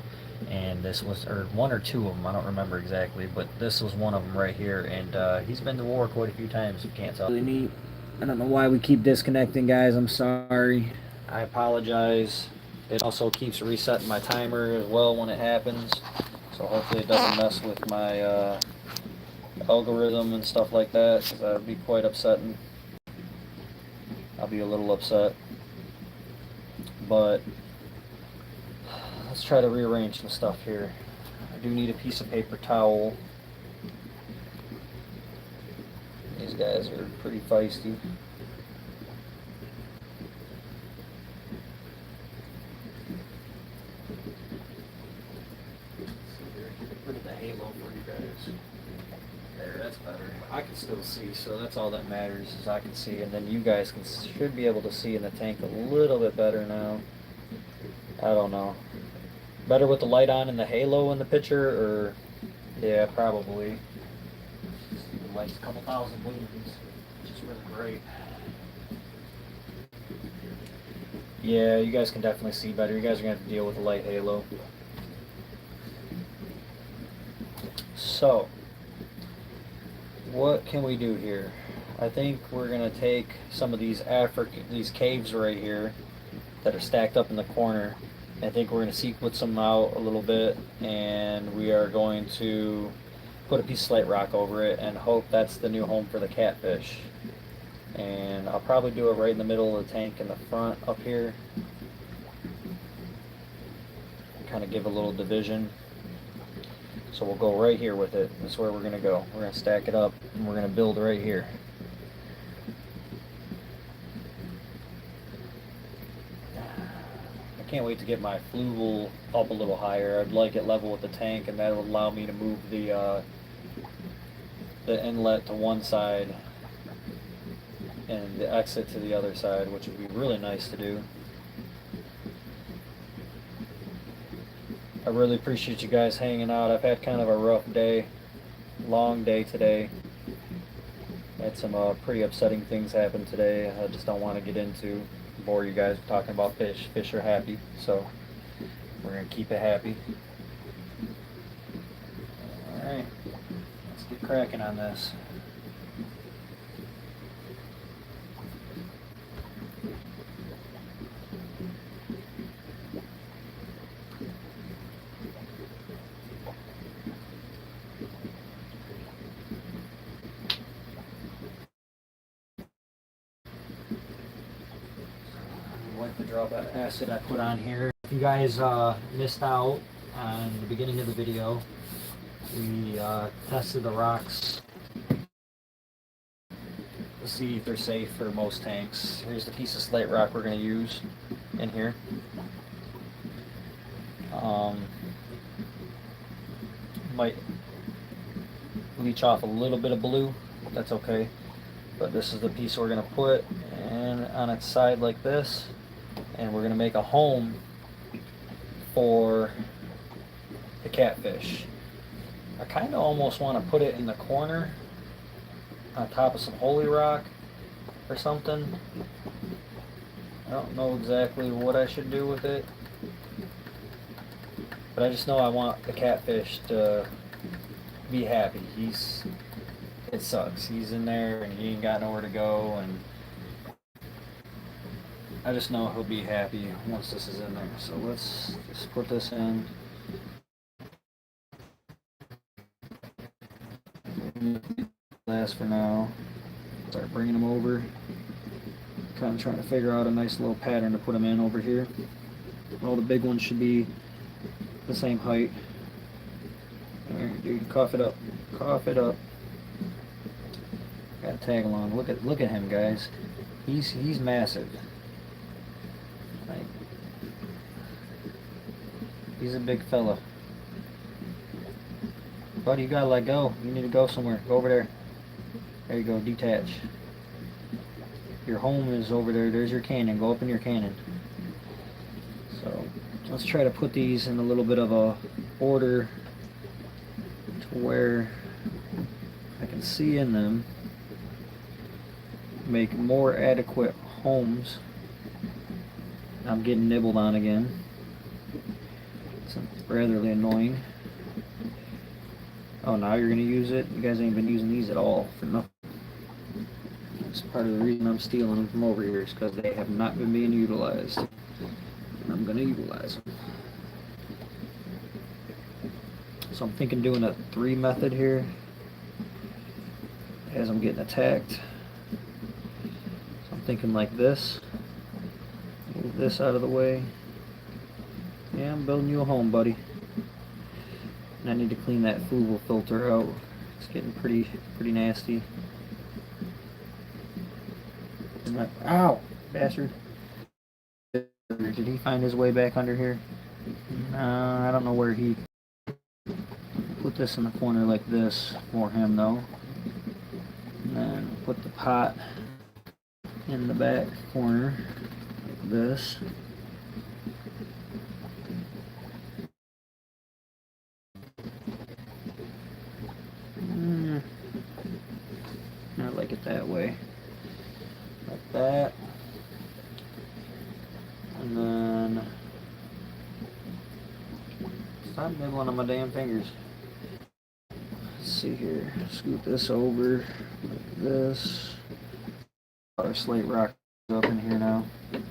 B: and this was, or one or two of them, I don't remember exactly, but this was one of them right here, and he's been to war quite a few times, you can't tell. Really neat. I don't know why we keep disconnecting, guys, I'm sorry. I apologize. It also keeps resetting my timer as well when it happens, so hopefully it doesn't mess with my algorithm and stuff like that, because that would be quite upsetting. I'll be a little upset. But let's try to rearrange some stuff here. I do need a piece of paper towel. These guys are pretty feisty. Look at the halo for you guys. There, that's better. I can still see, so that's all that matters is I can see, and then you guys should be able to see in the tank a little bit better now. I don't know. Better with the light on and the halo in the picture, or yeah, probably. The light's a couple thousand lumens, which is really great. Yeah, you guys can definitely see better. You guys are gonna have to deal with the light halo. So, what can we do here? I think we're gonna take some of these caves right here that are stacked up in the corner. I think we're gonna sequence them out a little bit, and we are going to put a piece of slate rock over it and hope that's the new home for the catfish. And I'll probably do it right in the middle of the tank in the front up here. Kind of give a little division. So we'll go right here with it. That's where we're going to go. We're going to stack it up, and we're going to build right here. I can't wait to get my flugel up a little higher. I'd like it level with the tank, and that will allow me to move the inlet to one side and the exit to the other side, which would be really nice to do. I really appreciate you guys hanging out. I've had kind of a rough day, long day today,
A: Had some pretty upsetting things happen today. I just don't want to get into, bore you guys talking about fish. Fish are happy, so we're gonna keep it happy. All right, let's get cracking on this. Wipe the drop acid I put on here. If you guys missed out on the beginning of the video, we tested the rocks to see if they're safe for most tanks. Here's the piece of slate rock we're going to use in here. Might leach off a little bit of blue, but that's okay. But this is the piece we're going to put in on its side like this, and we're going to make a home for the catfish. I kind of almost want to put it in the corner on top of some holy rock or something. I don't know exactly what I should do with it, but I just know I want the catfish to be happy. It sucks. He's in there and he ain't got nowhere to go, and I just know he'll be happy once this is in there. So let's just put this in. Last for now. Start bringing them over. Kind of trying to figure out a nice little pattern to put them in over here. All the big ones should be the same height. Alright, dude, cough it up. Cough it up. Gotta tag along. Look at him, guys. He's massive. Like, he's a big fella. Buddy, you gotta let go. You need to go somewhere. Go over there. There you go. Detach. Your home is over there. There's your cannon. Go up in your cannon. So let's try to put these in a little bit of a order to where I can see in them. Make more adequate homes. I'm getting nibbled on again. It's rather annoying. Oh, now you're gonna use it? You guys ain't been using these at all for nothing. That's part of the reason I'm stealing them from over here, is because they have not been being utilized. And I'm gonna utilize them. So I'm thinking doing a 3 method here as I'm getting attacked. So I'm thinking like this. Move this out of the way. Yeah, I'm building you a home, buddy. And I need to clean that fluval filter out. It's getting pretty nasty. Ow! Bastard. Did he find his way back under here? I don't know where he... Put this in the corner like this for him, though. And then put the pot in the back corner like this. I like it that way. Like that. And then stop nibbling on my damn fingers. Let's see here. Scoot this over like this. Our slate rock up in here now. A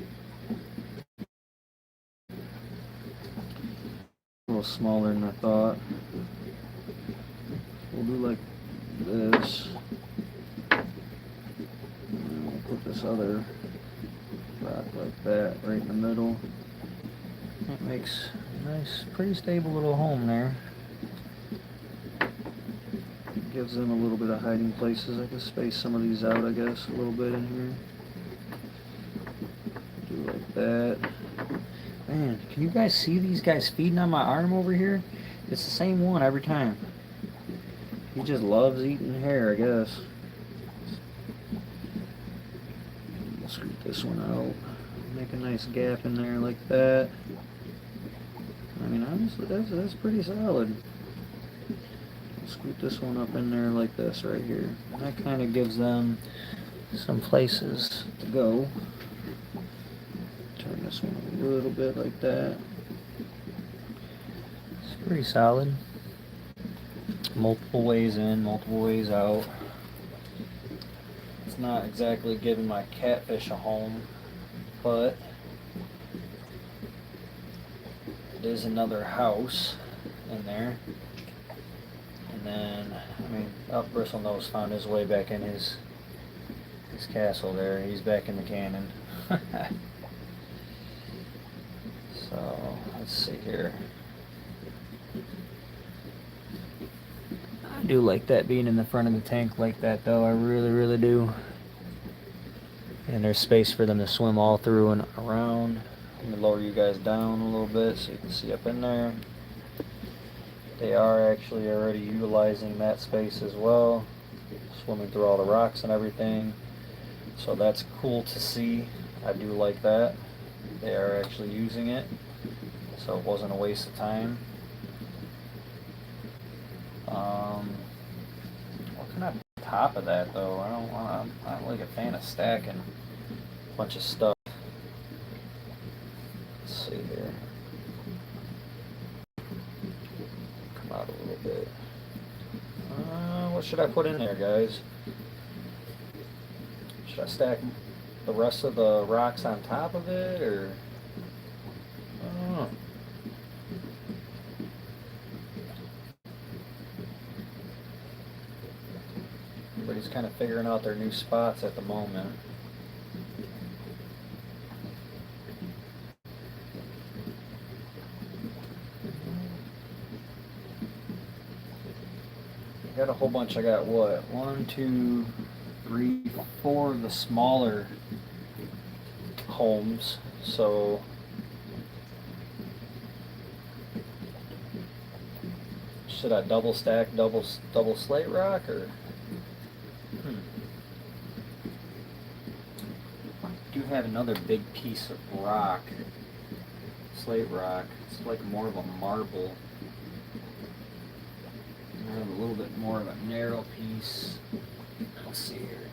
A: little smaller than I thought. We'll do like this. And we'll put this other rock like that right in the middle. That makes a nice, pretty stable little home there. Gives them a little bit of hiding places. I can space some of these out, I guess, a little bit in here. Do like that. Man, can you guys see these guys feeding on my arm over here? It's the same one every time. He just loves eating hair, I guess. We'll scoot this one out. Make a nice gap in there like that. I mean, honestly, that's pretty solid.
B: scoot this one up in there like this right here. And that kind of gives them some places to go. Turn this one a little bit like that. It's pretty solid. Multiple ways in, multiple ways out. It's not exactly giving my catfish a home, but it is another house in there. And then, I mean, Bristlenose found his way back in his castle there. He's back in the cannon. So, let's see here. I do like that being in the front of the tank like that, though. I really, really do. And there's space for them to swim all through and around. Let me lower you guys down a little bit so you can see up in there. They are actually already utilizing that space as well, swimming through all the rocks and everything. So that's cool to see. I do like that. They are actually using it, so it wasn't a waste of time. What can I put on top of that though? I'm not like a fan of stacking a bunch of stuff. Let's see here. Come out a little bit. What should I put in there, guys? Should I stack the rest of the rocks on top of it, or I don't know. Everybody's kind of figuring out their new spots at the moment. I got a whole bunch. I got what? 1, 2, 3, 4 of the smaller homes. So should I double stack, double slate rock, or? I do have another big piece of rock, slate rock. It's like more of a marble. I have a little bit more of a narrow piece. Let's see here.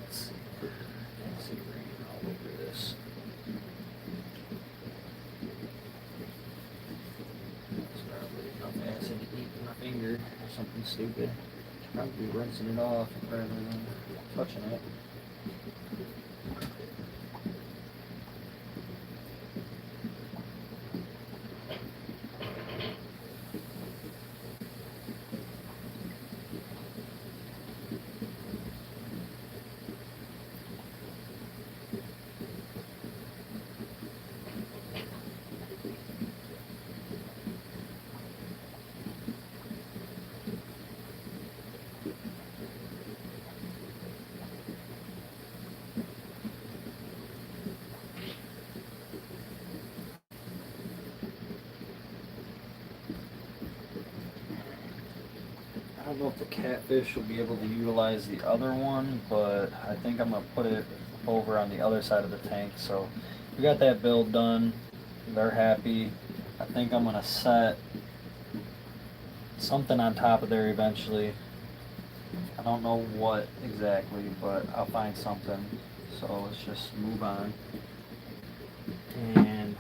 B: Let's see. Can't see green all over this. It's probably enough acid to eat my finger or something stupid. Probably rinsing it off rather than touching it. I don't know if the catfish will be able to utilize the other one, but I think I'm going to put it over on the other side of the tank. So we got that build done. They're happy. I think I'm going to set something on top of there eventually. I don't know what exactly, but I'll find something. So let's just move on. And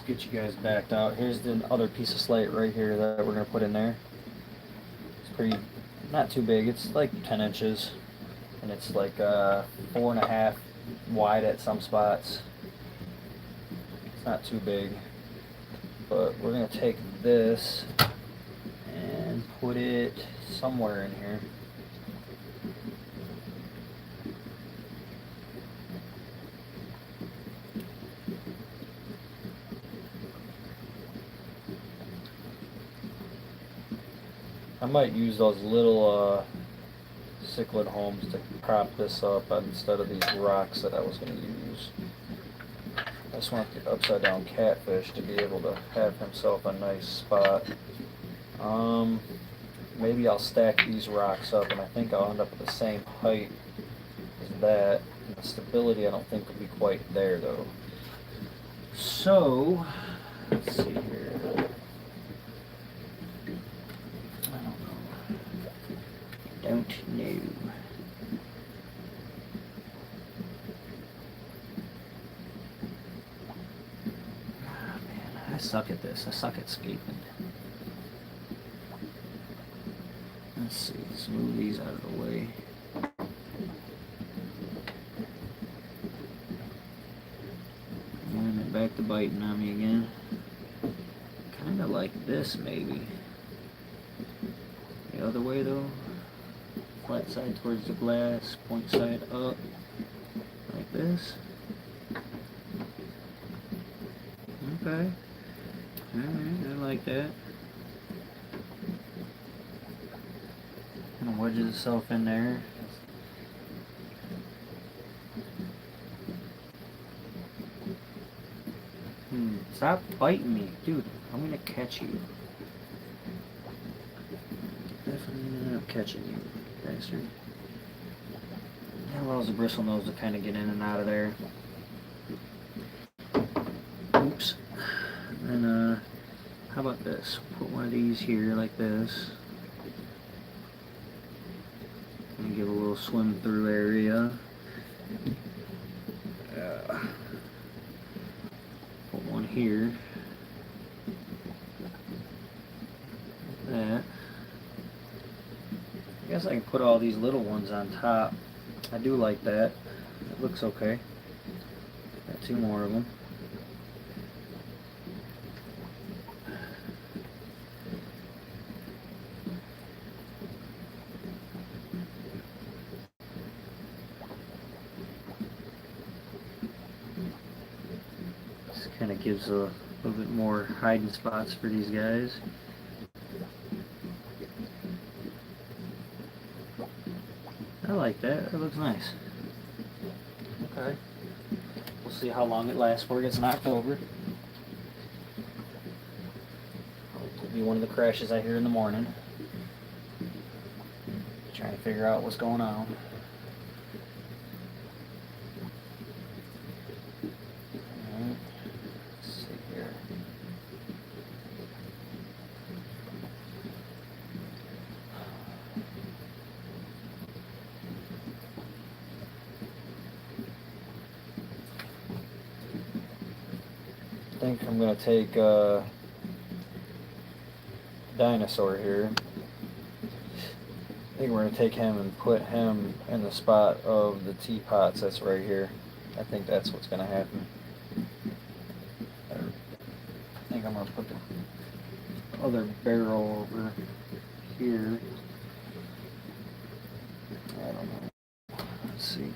B: get you guys backed out. Here's the other piece of slate right here that we're going to put in there. It's pretty, not too big. It's like 10 inches. And it's like 4.5 wide at some spots. It's not too big. But we're going to take this and put it somewhere in here. I might use those little
A: cichlid homes to prop this up instead of these rocks that I was going to use. I just want the upside down catfish to be able to have himself a nice spot. Maybe I'll stack these rocks up, and I think I'll end up at the same height as that. And the stability I don't think will be quite there though. So, let's see here. I don't know. Ah, man, I suck at this. I suck at scaping. Let's see, let's move these out of the way. And they're back to biting on me again. Kind of like this, maybe. The other way, though. Flat side towards the glass, point side up. Like this. Okay. Alright, I like that. Kind of wedges itself in there. Stop biting me, dude. I'm gonna catch you. Definitely end up catching you, bastard. That allows the bristle nose to kind of get in and out of there. Oops. And then, how about this? Put one of these here like this. And give a little swim through area. Put one here. Like that. I guess I can put all these little ones on top. I do like that. It looks okay. Got two more of them. Kind of gives a little bit more hiding spots for these guys. I like that. That looks nice. Okay. We'll see how long it lasts before it gets knocked over. It'll be one of the crashes I hear in the morning. Trying to figure out what's going on. I think I'm going to take Dinosaur here. I think we're going to take him and put him in the spot of the teapots that's right here. I think that's what's going to happen. I think I'm going to put the other barrel over here. I don't know. Let's see.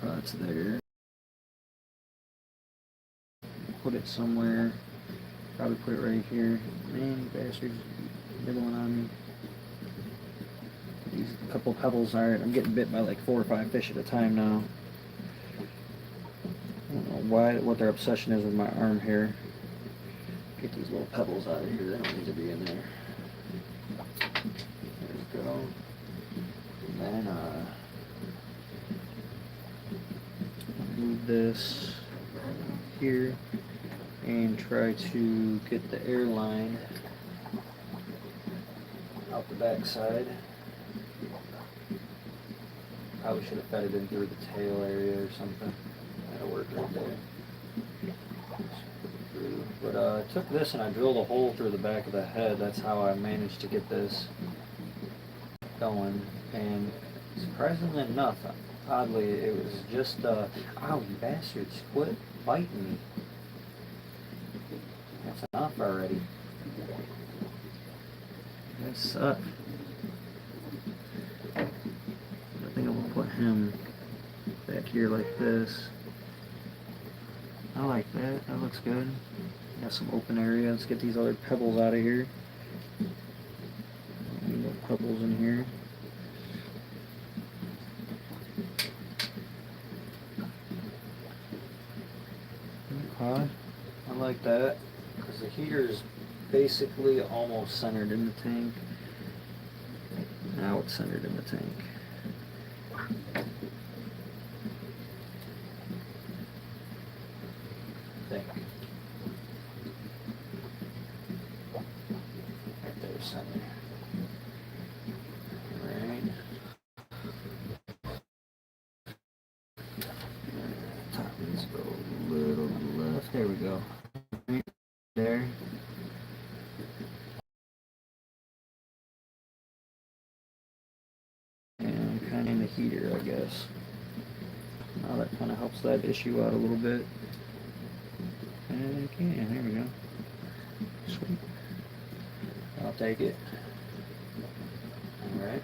A: That's there. Put it somewhere. Probably put it right here. Man, you bastards. Nibbling on me. These couple pebbles. Alright, I'm getting bit by like 4 or 5 fish at a time now. I don't know what their obsession is with my arm here. Get these little pebbles out of here. They don't need to be in there. There we go. And then, move this here and try to get the air line out the back side. Probably should have fed it in through the tail area or something. That'll work right there. But I took this and I drilled a hole through the back of the head. That's how I managed to get this going. And surprisingly enough, oddly, it was just, ow, you bastards, quit biting me. That's enough already. That sucks. I think I'm gonna put him back here like this. I like that. That looks good. Got some open area. Let's get these other pebbles out of here. No pebbles in here. Okay, I like that because the heater is basically almost centered in the tank. Now it's centered in the tank. Think. Right there, center. Right. Top needs to go a little to the left. There we go. Right there. And kind of in the heater, I guess. Now that kind of helps that issue out a little bit. And there we go. Sweet. I'll take it. Alright.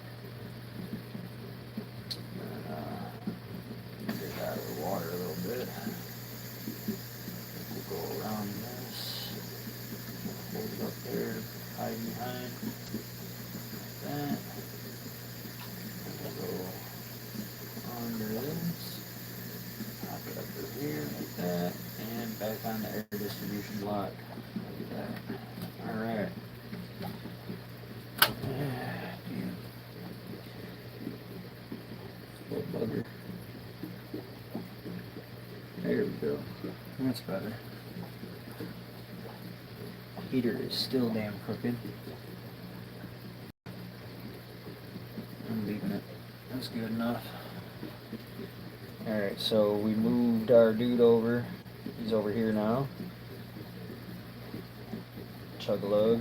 A: Get it out of the water a little bit. We'll go around this. Hold it up there, hide behind. Like that. We'll go under this. Pop it up through here like that. And back on the air distribution block. Like that. Alright. Damn. Little bugger. There we go. That's better. Heater is still damn crooked. I'm leaving it. That's good enough. Alright, so we moved our dude over. He's over here now. Chug-a-lug.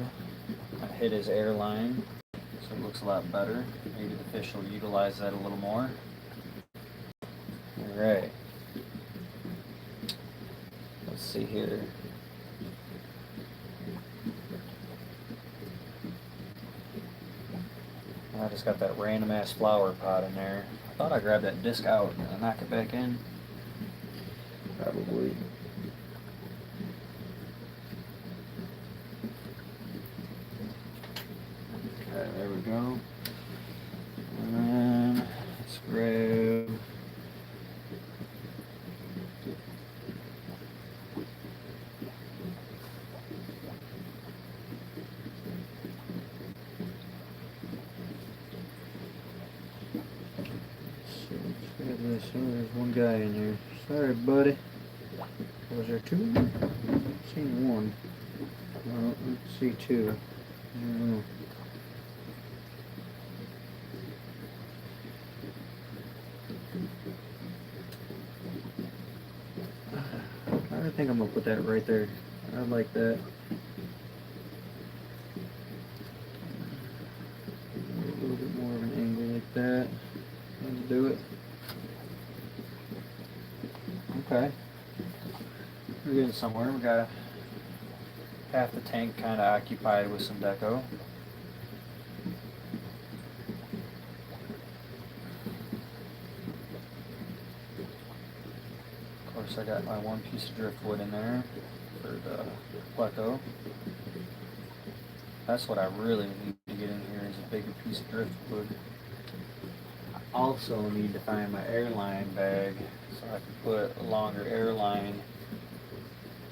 A: I hit his air line, so it looks a lot better. Maybe the fish will utilize that a little more. Alright. Let's see here. I just got that random ass flower pot in there. I thought I grabbed that disc out and knock it back in. Probably. Okay, there we go. And then let's grab this. Oh, there's one guy in there. Sorry, buddy. Was there two? I've seen one. Well, let's see two. I don't know. I think I'm gonna put that right there. I like that. A little bit more of an angle like that. Let's do it. Okay. We're getting somewhere. We got half the tank kind of occupied with some deco. Of course, I got my one piece of driftwood in there for the pleco. That's what I really need to get in here is a bigger piece of driftwood. I also need to find my airline bag so I can put a longer airline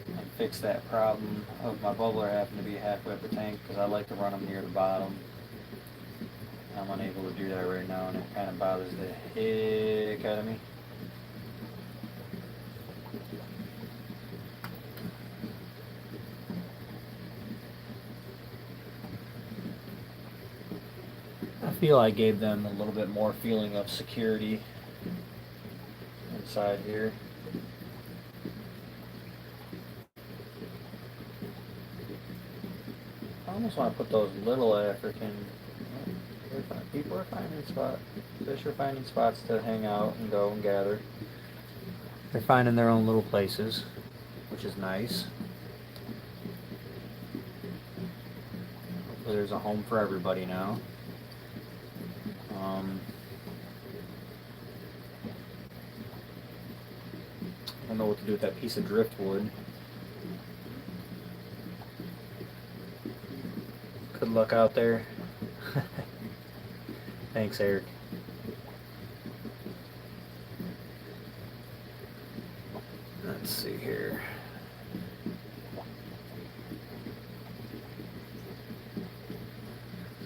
A: and fix that problem of my bubbler having to be halfway up the tank because I like to run them near the bottom. I'm unable to do that right now and it kind of bothers the heck out of me. I feel I gave them a little bit more feeling of security inside here. I almost want to put those little African. People are finding spots. Fish are finding spots to hang out and go and gather. They're finding their own little places, which is nice. Hopefully there's a home for everybody now. I don't know what to do with that piece of driftwood.
B: Good luck out there. Thanks, Eric. Let's see here.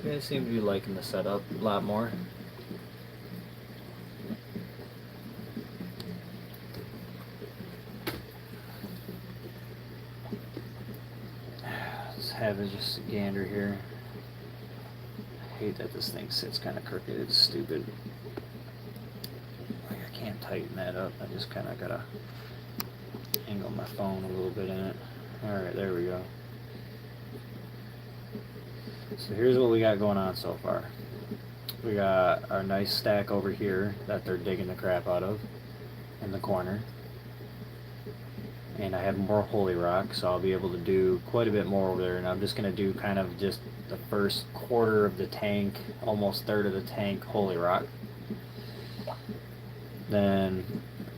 B: You guys seem to be liking the setup a lot more. Let's have it just a gander here. I hate that this thing sits kind of crooked. It's stupid. Like I can't tighten that up. I just kind of gotta angle my phone a little bit in it. Alright, there we go. So here's what we got going on so far. We got our nice stack over here that they're digging the crap out of in the corner. And I have more holy rock, so I'll be able to do quite a bit more over there. And I'm just going to do kind of just the first quarter of the tank, almost third of the tank holy rock. Then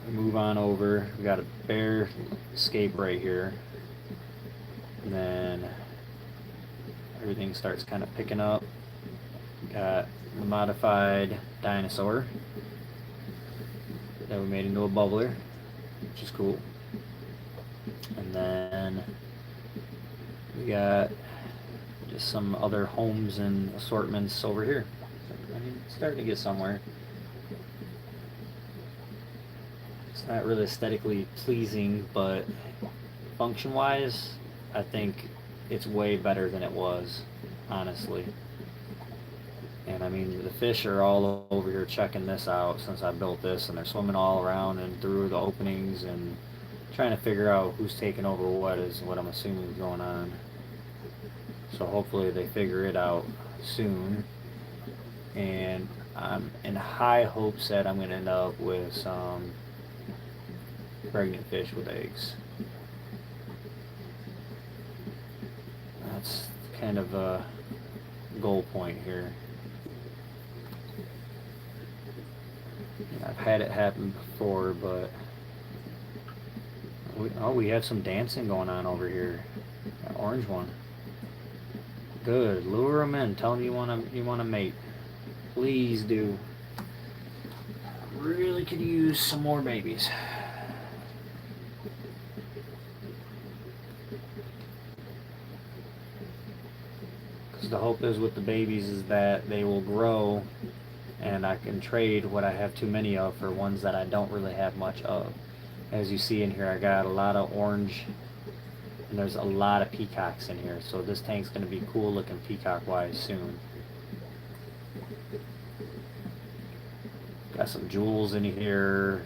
B: move on over. We got a bear escape right here. And then everything starts kind of picking up. Got the modified dinosaur that we made into a bubbler, which is cool. And then we got just some other homes and assortments over here. I mean, it's starting to get somewhere. It's not really aesthetically pleasing, but function-wise, I think it's way better than it was, honestly. And I mean, the fish are all over here checking this out since I built this, and they're swimming all around and through the openings and trying to figure out who's taking over what is what I'm assuming is going on. So hopefully they figure it out soon. And I'm in high hopes that I'm going to end up with some pregnant fish with eggs. That's kind of a goal point here. I've had it happen before, but we have some dancing going on over here. That orange one. Good. Lure them in. Tell them you want to mate. Please do. Really could use some more babies. Because the hope is with the babies is that they will grow and I can trade what I have too many of for ones that I don't really have much of. As you see in here, I got a lot of orange, and there's a lot of peacocks in here, so this tank's going to be cool looking peacock wise soon. Got some jewels in here.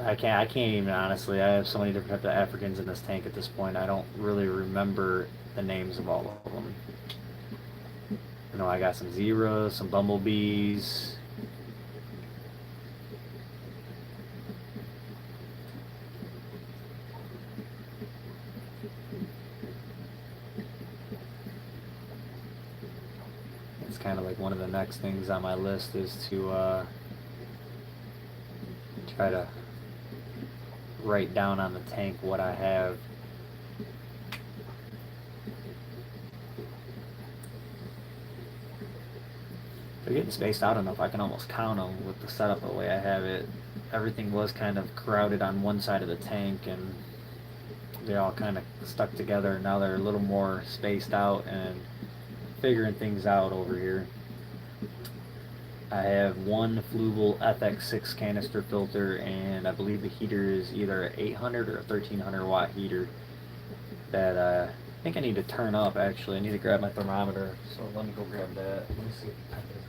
B: I can't even, honestly. I have so many different types of Africans in this tank at this point. I don't really remember the names of all of them. You know, I got some zebras, some bumblebees. It's kind of like one of the next things on my list is to try to write down on the tank what I have. They're getting spaced out enough I can almost count them with the setup the way I have it. Everything was kind of crowded on one side of the tank and they all kind of stuck together. Now they're a little more spaced out and figuring things out over here. I have one Fluval FX6 canister filter, and I believe the heater is either an 800 or a 1300 watt heater that I think I need to turn up. Actually, I need to grab my thermometer, so let me go grab that. Let me see what time it is.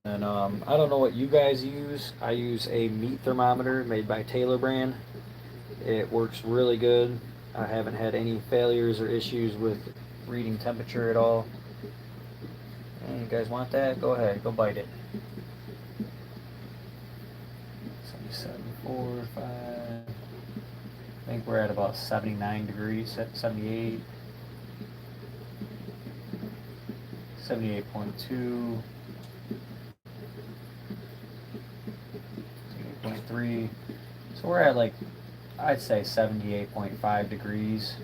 B: And I don't know what you guys use. I use a meat thermometer made by Taylor brand. It works really good. I haven't had any failures or issues with reading temperature at all. And you guys want that? Go ahead, go bite it. 77.4, 5. I think we're at about 79 degrees, 78. 78.2. 78.3. So we're at like, I'd say 78.5 degrees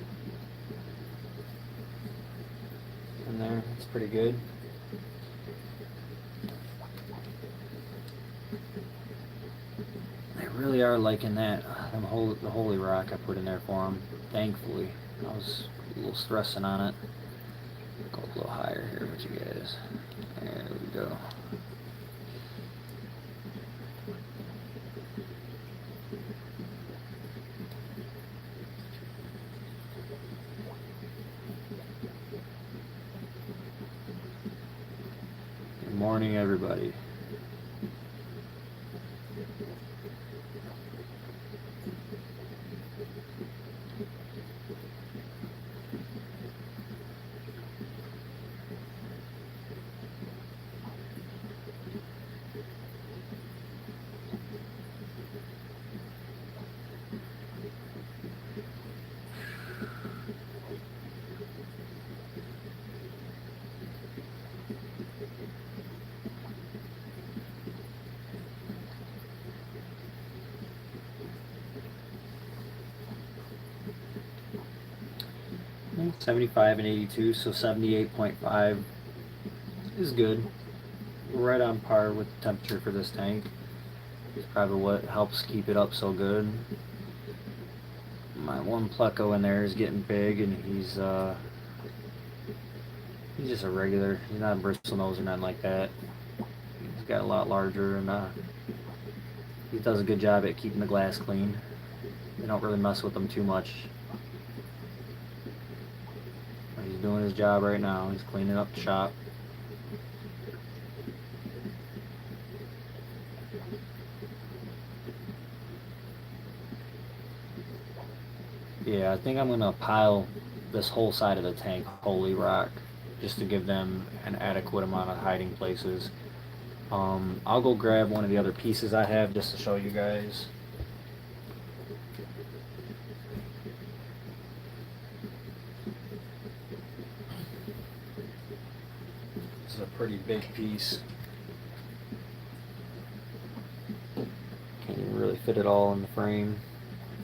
B: in there. It's pretty good. They really are liking that. The holy rock I put in there for them. Thankfully, I was a little stressing on it. Go a little higher here with you guys. There we go. Good morning, everybody. Mm, 75 and 82, so 78.5 is good. Right on par with the temperature for this tank. It's probably what helps keep it up so good. My one pleco in there is getting big, and he's just a regular. He's not a bristle nose or nothing like that. He's got a lot larger, and he does a good job at keeping the glass clean. They don't really mess with them too much. He's doing his job right now. He's cleaning up the shop. Yeah, I think I'm gonna pile this whole side of the tank holy rock, just to give them an adequate amount of hiding places. I'll go grab one of the other pieces I have just to show you guys. This is a pretty big piece. Can't even really fit it all in the frame.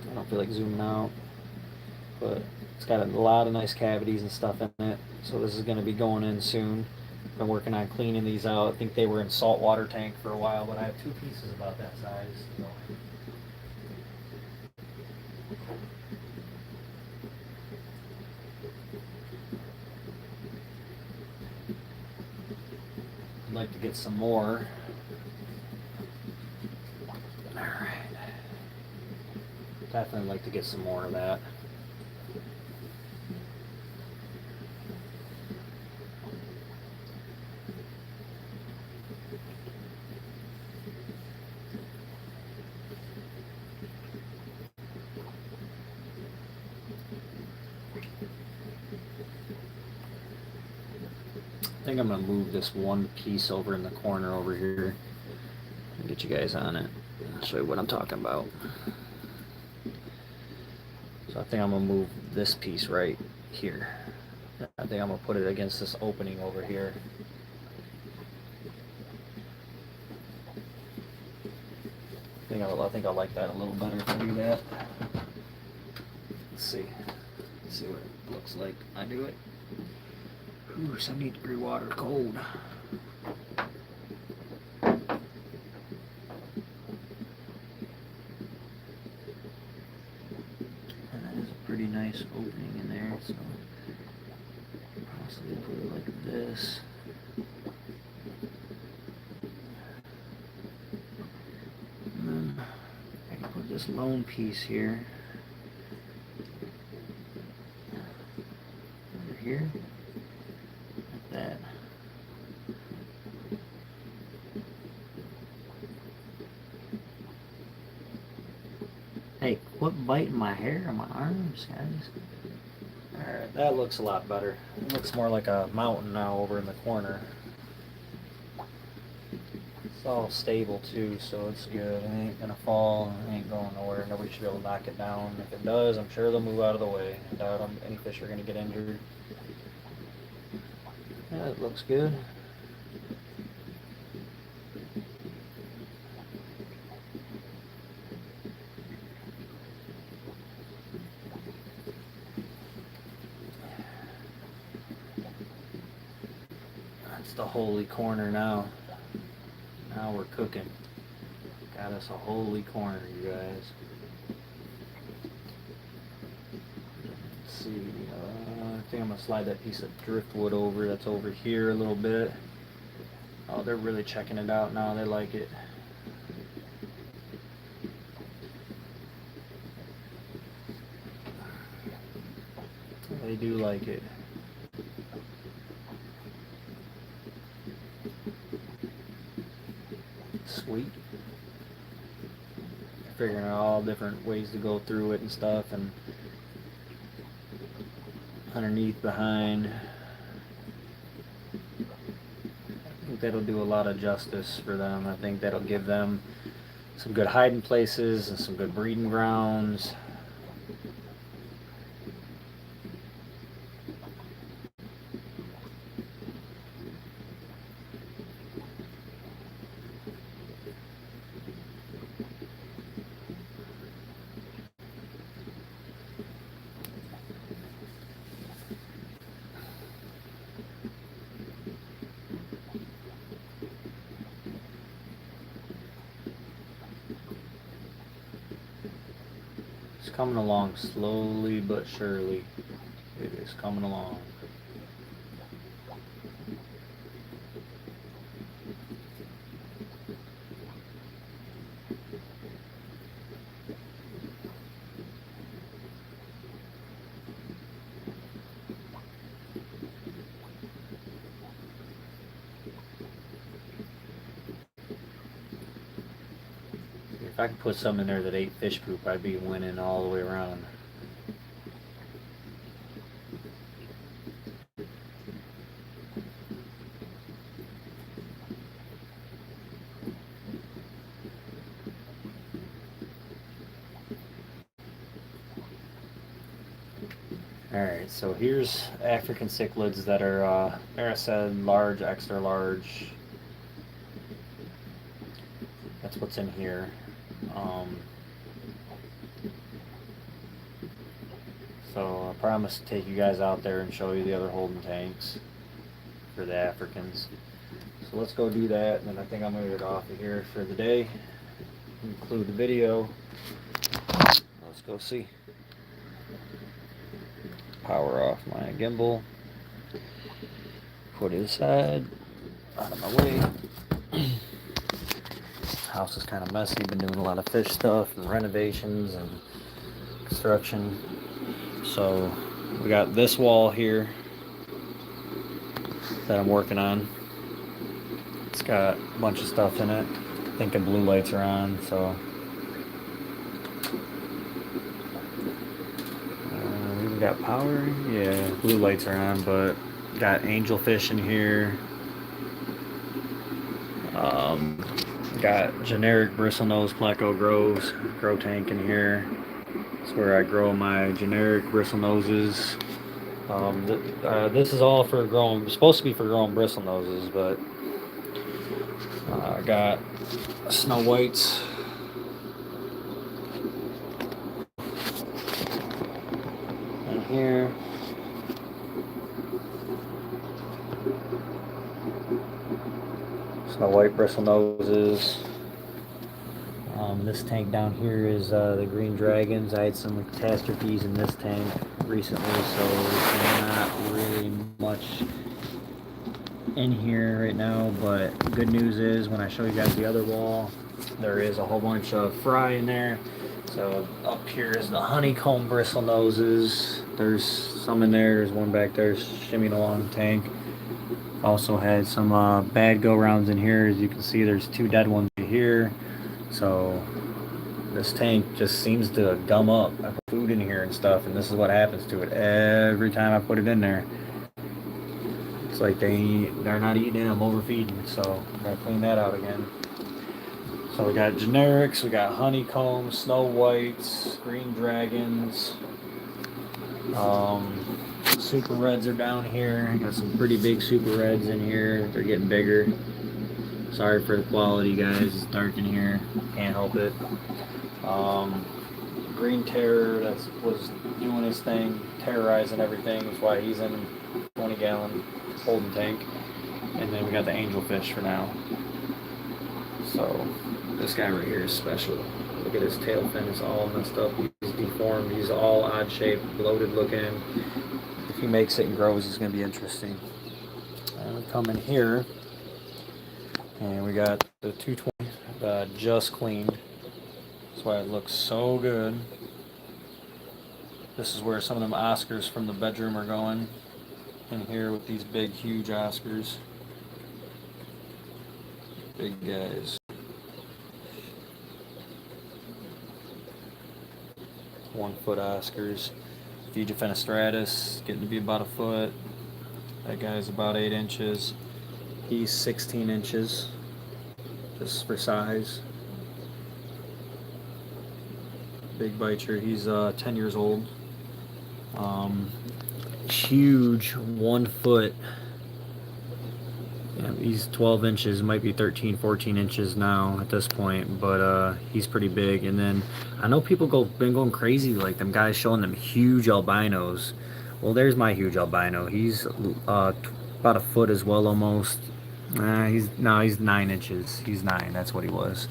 B: I don't feel like zooming out, but it's got a lot of nice cavities and stuff in it. So this is going to be going in soon. Been working on cleaning these out. I think they were in saltwater tank for a while, but I have two pieces about that size. So. I'd like to get some more. Alright. Definitely like to get some more of that. I think I'm going to move this one piece over in the corner over here and get you guys on it. I'll show you what I'm talking about. So I think I'm going to move this piece right here. I think I'm going to put it against this opening over here. I think I like that a little better if I do that. Let's see. Let's see what it looks like. I do it. Ooh, 70-degree water, cold. And that is a pretty nice opening in there, so possibly put it like this. And then I can put this lone piece here. Over here. Like that. Hey, quit biting my hair and my arms, guys. Alright, that looks a lot better. It looks more like a mountain now over in the corner. It's all stable too, so it's good. It ain't gonna fall, it ain't going nowhere. Nobody should be able to knock it down. If it does, I'm sure they'll move out of the way. I doubt any fish are gonna get injured. Yeah, it looks good. That's the holy corner now. Now we're cooking. Got us a holy corner, you guys. Let's see. I think I'm gonna slide that piece of driftwood over. That's over here a little bit. Oh, they're really checking it out now. They like it. They do like it. Sweet. They're figuring out all different ways to go through it and stuff, and underneath, behind. I think that'll do a lot of justice for them. I think that'll give them some good hiding places and some good breeding grounds. It's coming along slowly but surely. It is coming along. If I could put something in there that ate fish poop, I'd be winning all the way around. Alright, so here's African cichlids that are, there I said, large, extra large. That's what's in here. So I promise to take you guys out there and show you the other holding tanks for the Africans. So let's go do that, and then I think I'm going to get off of here for the day. Include the video. Let's go see. Power off my gimbal. Put it aside. Out of my way. House is kind of messy. Been doing a lot of fish stuff and renovations and construction. So we got this wall here that I'm working on. It's got a bunch of stuff in it. I think the blue lights are on, so we've got power. Yeah, blue lights are on, but got angelfish in here. Got generic bristlenose pleco grow tank in here. That's where I grow my generic bristlenoses. This is all for growing, supposed to be for growing bristlenoses, but I got snow whites. In here. Snow white bristlenoses. This tank down here is the green dragons. I had some catastrophes in this tank recently, so there's not really much in here right now, but good news is when I show you guys the other wall, there is a whole bunch of fry in there. So up here is the honeycomb bristlenoses. There's some in there. There's one back there shimmying along the tank. Also had some bad go rounds in here. As you can see, there's two dead ones here. So
A: This tank just seems to gum up. I put food in here and stuff, and this is what happens to it every time I put it in there. It's like they're not eating it, I'm overfeeding, so I gotta clean that out again. So we got generics, we got honeycomb, snow whites, green dragons, super reds are down here. Got some pretty big super reds in here. They're getting bigger. Sorry for the quality, guys. It's dark in here. Can't help it. Green Terror that was doing his thing, terrorizing everything. That's why he's in 20-gallon holding tank. And then we got the angelfish for now. So this guy right here is special. Look at his tail fin. It's all messed up. He's deformed. He's all odd shaped, bloated looking. If he makes it and grows, he's going to be interesting. And we come in here, and we got the 220 just cleaned. That's why it looks so good. This is where some of them Oscars from the bedroom are going. In here with these big, huge Oscars. Big guys. 1 foot Oscars. Fenestratus getting to be about a foot. That guy's about 8 inches. He's 16 inches, just for size. Big biter. He's 10 years old. Huge 1 foot. Yeah, he's 12 inches, might be 13, 14 inches now at this point, but he's pretty big. And then I know people been going crazy, like them guys showing them huge albinos. Well, there's my huge albino. He's about a foot as well, almost. He's 9 inches. He's 9. That's what he was.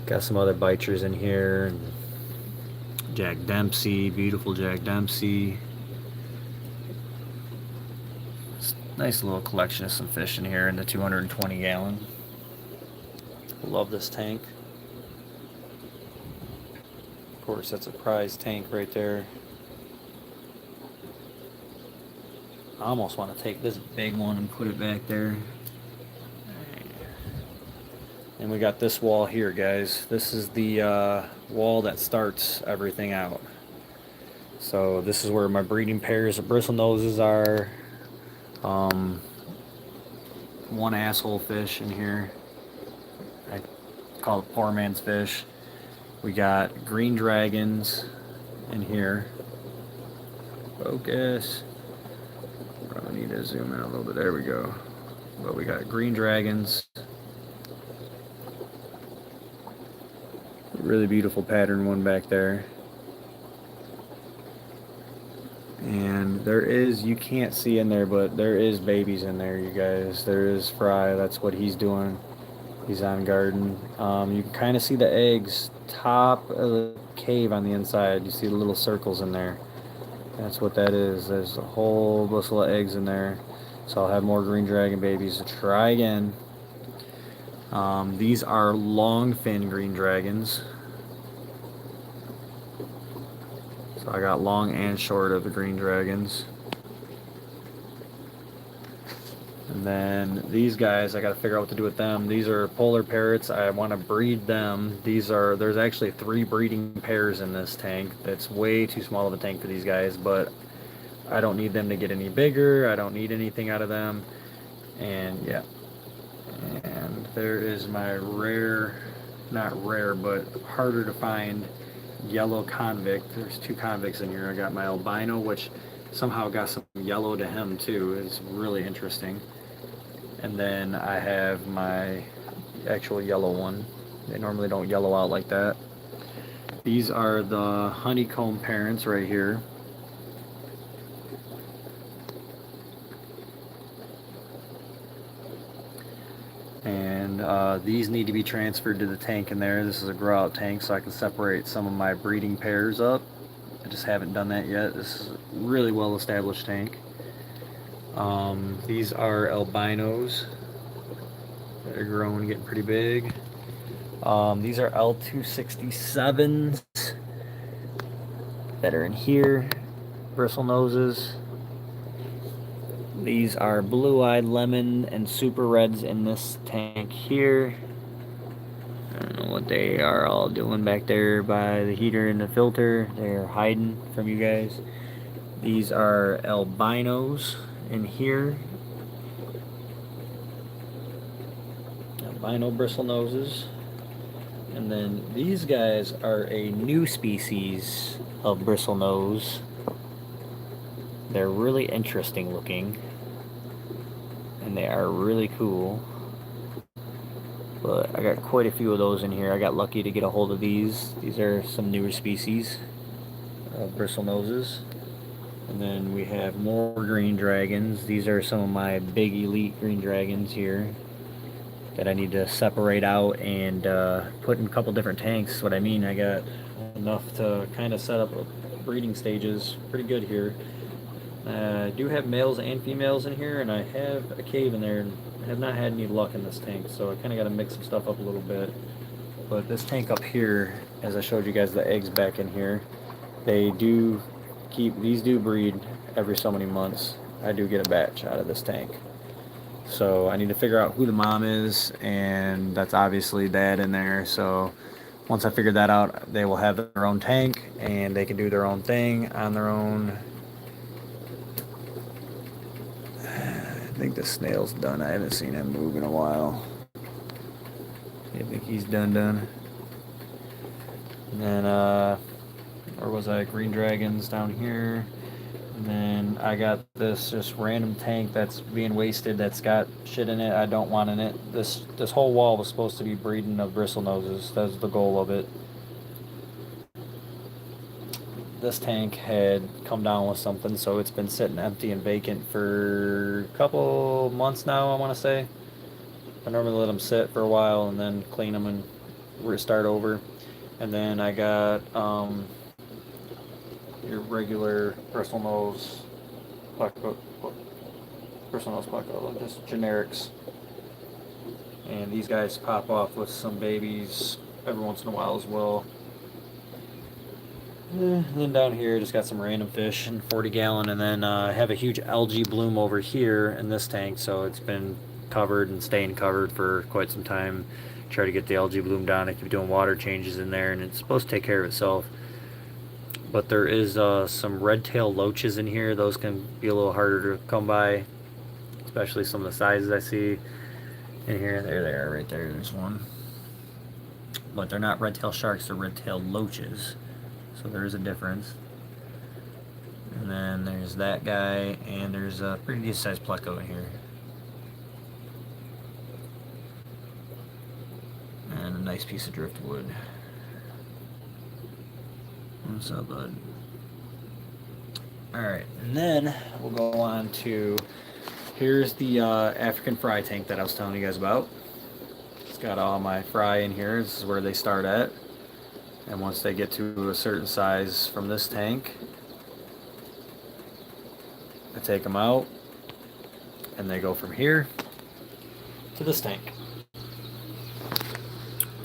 A: Got some other biters in here. Jack Dempsey, beautiful Jack Dempsey. Nice little collection of some fish in here in the 220 gallon. Love this tank. Of course, that's a prize tank right there. I almost want to take this big one and put it back there. And we got this wall here, guys. This is the wall that starts everything out. So this is where my breeding pairs of bristlenoses are. One asshole fish in here. I call it poor man's fish. We got green dragons in here. Focus. Probably need to zoom in a little bit. There we go. But we got green dragons. Really beautiful pattern one back there. And there is, you can't see in there, but there is babies in there, you guys. There is Fry. That's what he's doing. He's on garden. You can kind of see the eggs top of the cave on the inside. You see the little circles in there. That's what that is. There's a whole bustle of eggs in there. So I'll have more green dragon babies to try again. These are long fin green dragons. So I got long and short of the green dragons. And then these guys, I got to figure out what to do with them. These are polar parrots. I want to breed them. There's actually 3 breeding pairs in this tank. That's way too small of a tank for these guys, but I don't need them to get any bigger. I don't need anything out of them. And yeah. And there is my rare, not rare, but harder to find yellow convict. There's 2 convicts in here. I got my albino, which somehow got some yellow to him too. It's really interesting. And then I have my actual yellow one. They normally don't yellow out like that. These are the honeycomb parents right here. And these need to be transferred to the tank in there. This is a grow out tank, so I can separate some of my breeding pairs up. I just haven't done that yet. This is a really well established tank. These are albinos that are growing, getting pretty big. These are L267s that are in here, bristle noses. These are blue-eyed lemon and super reds in this tank here. I don't know know what they are all doing back there by the heater and the filter. They're hiding from you guys. These are albinos in here. Albino bristlenoses. And then these guys are a new species of bristlenose. They're really interesting looking. And they are really cool. But I got quite a few of those in here. I got lucky to get a hold of these. These are some newer species of bristlenoses. And then we have more green dragons. These are some of my big elite green dragons here that I need to separate out and put in a couple different tanks. What I mean, I got enough to kind of set up breeding stages pretty good here. I do have males and females in here, and I have a cave in there, and I have not had any luck in this tank, so I kind of got to mix some stuff up a little bit. But this tank up here, as I showed you guys the eggs back in here, these do breed every so many months. I do get a batch out of this tank. So I need to figure out who the mom is, and that's obviously dad in there. So once I figure that out, they will have their own tank, and they can do their own thing on their own. I think the snail's done. I haven't seen him move in a while. I think he's done. And then, where was I? Green dragons down here. And then I got this just random tank that's being wasted that's got shit in it I don't want in it. This whole wall was supposed to be breeding of bristlenoses. That was the goal of it. This tank had come down with something, so it's been sitting empty and vacant for a couple months now, I want to say. I normally let them sit for a while and then clean them and restart over. And then I got your regular bristlenose pleco, just generics. And these guys pop off with some babies every once in a while as well. And then down here, just got some random fish in 40 gallon, and then I have a huge algae bloom over here in this tank, so it's been covered and staying covered for quite some time. Try to get the algae bloom down. I keep doing water changes in there, and it's supposed to take care of itself. But there is some red-tailed loaches in here. Those can be a little harder to come by, especially some of the sizes I see in here. There they are, right there. There's one. But they're not red-tailed sharks, they're red-tailed loaches. So there is a difference. And then there's that guy, and there's a pretty decent sized pleco in here. And a nice piece of driftwood. What's up, bud? Alright, and then we'll go on to, here's the African fry tank that I was telling you guys about. It's got all my fry in here. This is where they start at. And once they get to a certain size from this tank, I take them out, and they go from here to this tank.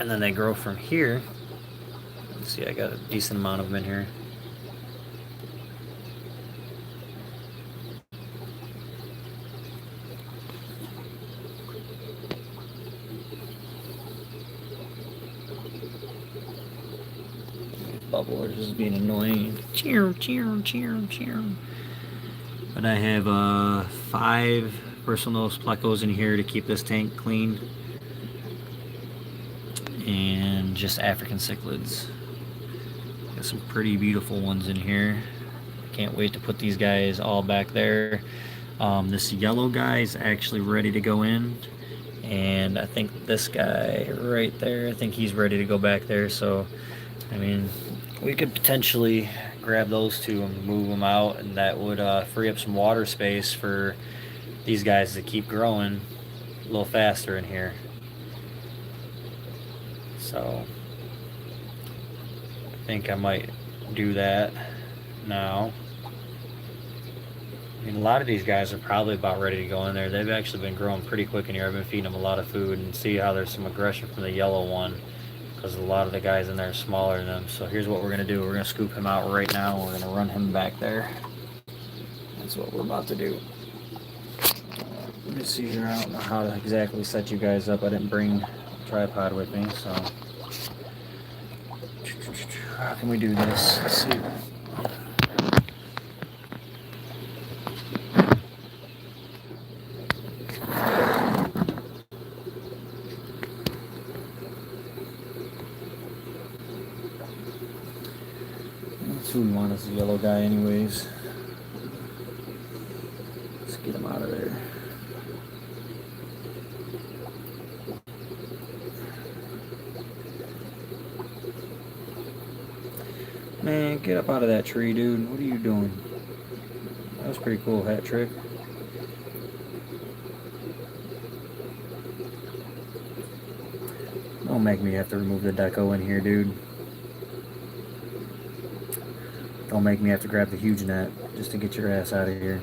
A: And then they grow from here. Let's see, I got a decent amount of them in here. Bubblers is being annoying. Cheer. But I have 5 bristlenose plecos in here to keep this tank clean, and just African cichlids. Got some pretty beautiful ones in here. Can't wait to put these guys all back there. This yellow guy is actually ready to go in, and I think this guy right there, I think he's ready to go back there. So I mean, we could potentially grab those two and move them out, and that would free up some water space for these guys to keep growing a little faster in here. So I think I might do that now. I mean, a lot of these guys are probably about ready to go in there. They've actually been growing pretty quick in here. I've been feeding them a lot of food, and see how there's some aggression from the yellow one, because a lot of the guys in there are smaller than them. So here's what we're going to do. We're going to scoop him out right now. We're going to run him back there. That's what we're about to do. Let me see here. I don't know how to exactly set you guys up. I didn't bring a tripod with me, so
B: How can we do this? Let's see. That's who we want as the yellow guy anyways. Let's get him out of there. Man, get up out of that tree, dude. What are you doing? That was pretty cool hat trick. Don't make me have to remove the deco in here, dude. Don't make me have to grab the huge net just to get your ass out of here.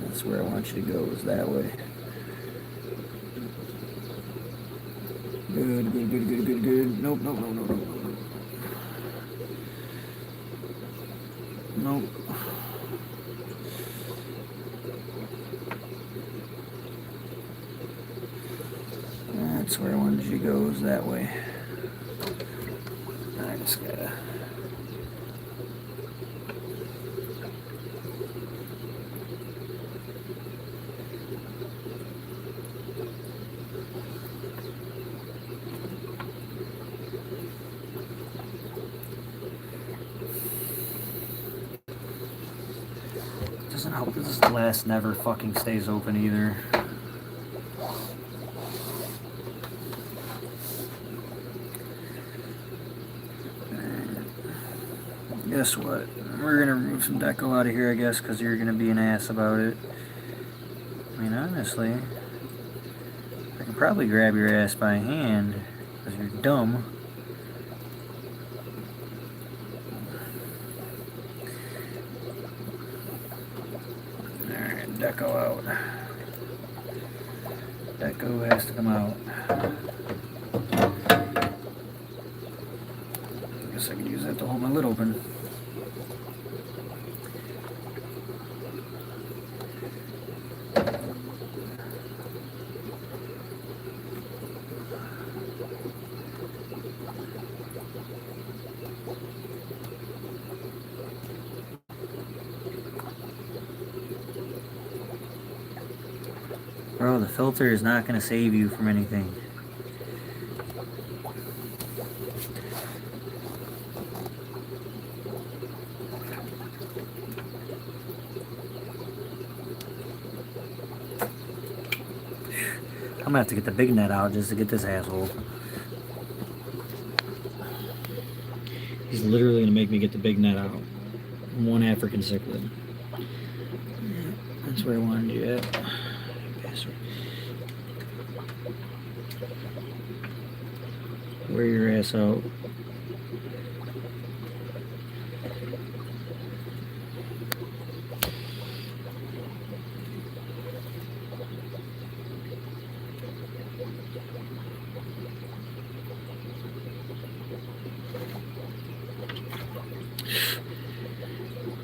B: That's where I want you to go, is that way. Good, good, good, good, good, good. Nope, nope, nope, nope, nope, nope. Nope. That's where I wanted you to go, is that way. I just gotta... Doesn't help that this glass never fucking stays open either. Guess what? We're gonna remove some deco out of here, I guess, because you're gonna be an ass about it. I mean, honestly, I can probably grab your ass by hand, because you're dumb. Alright, deco out. Deco has to come out. I guess I could use that to hold my lid open. Bro, the filter is not going to save you from anything. I'm going to have to get the big net out just to get this asshole. He's literally going to make me get the big net out. One African cichlid. That's where I wanted you at. Wear your ass out.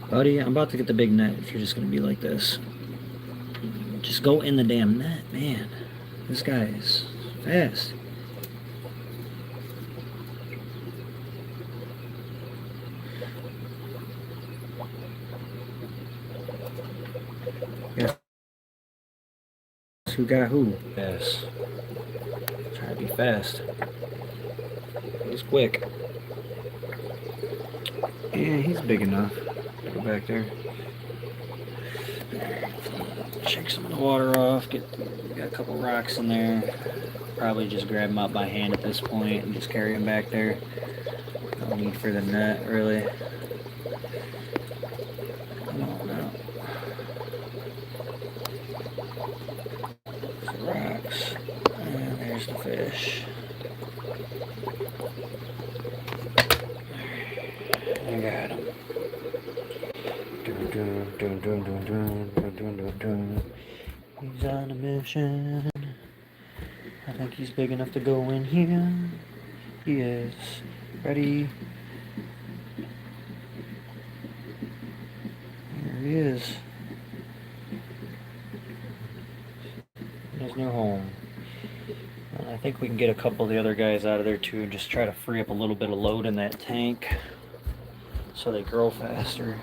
B: Buddy, I'm about to get the big net if you're just gonna be like this. Just go in the damn net, man. This guy is fast. Guess who got who? Yes. Try to be fast. He's quick. Yeah, he's big enough. Go back there. Shake some of the water off. Got a couple rocks in there. Probably just grab them out by hand at this point and just carry them back there. No need for the net, really. Come on now. There's the rocks. And there's the fish. I got him. He's on a
A: fishing. I think he's big enough to go in here. He is. Ready? Here he is. In his new home. And I think we can get a couple of the other guys out of there too and just try to free up a little bit of load in that tank so they grow faster.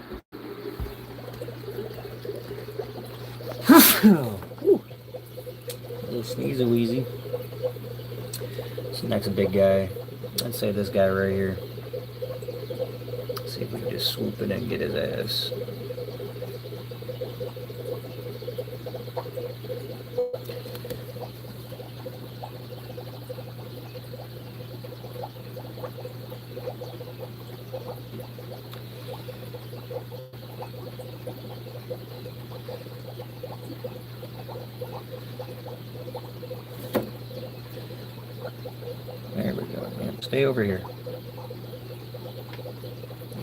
A: Little sneeze-a-wheezy. This next big guy, I'd say this guy right here. See if we can just swoop it and get his ass. There we go, man. Stay over here.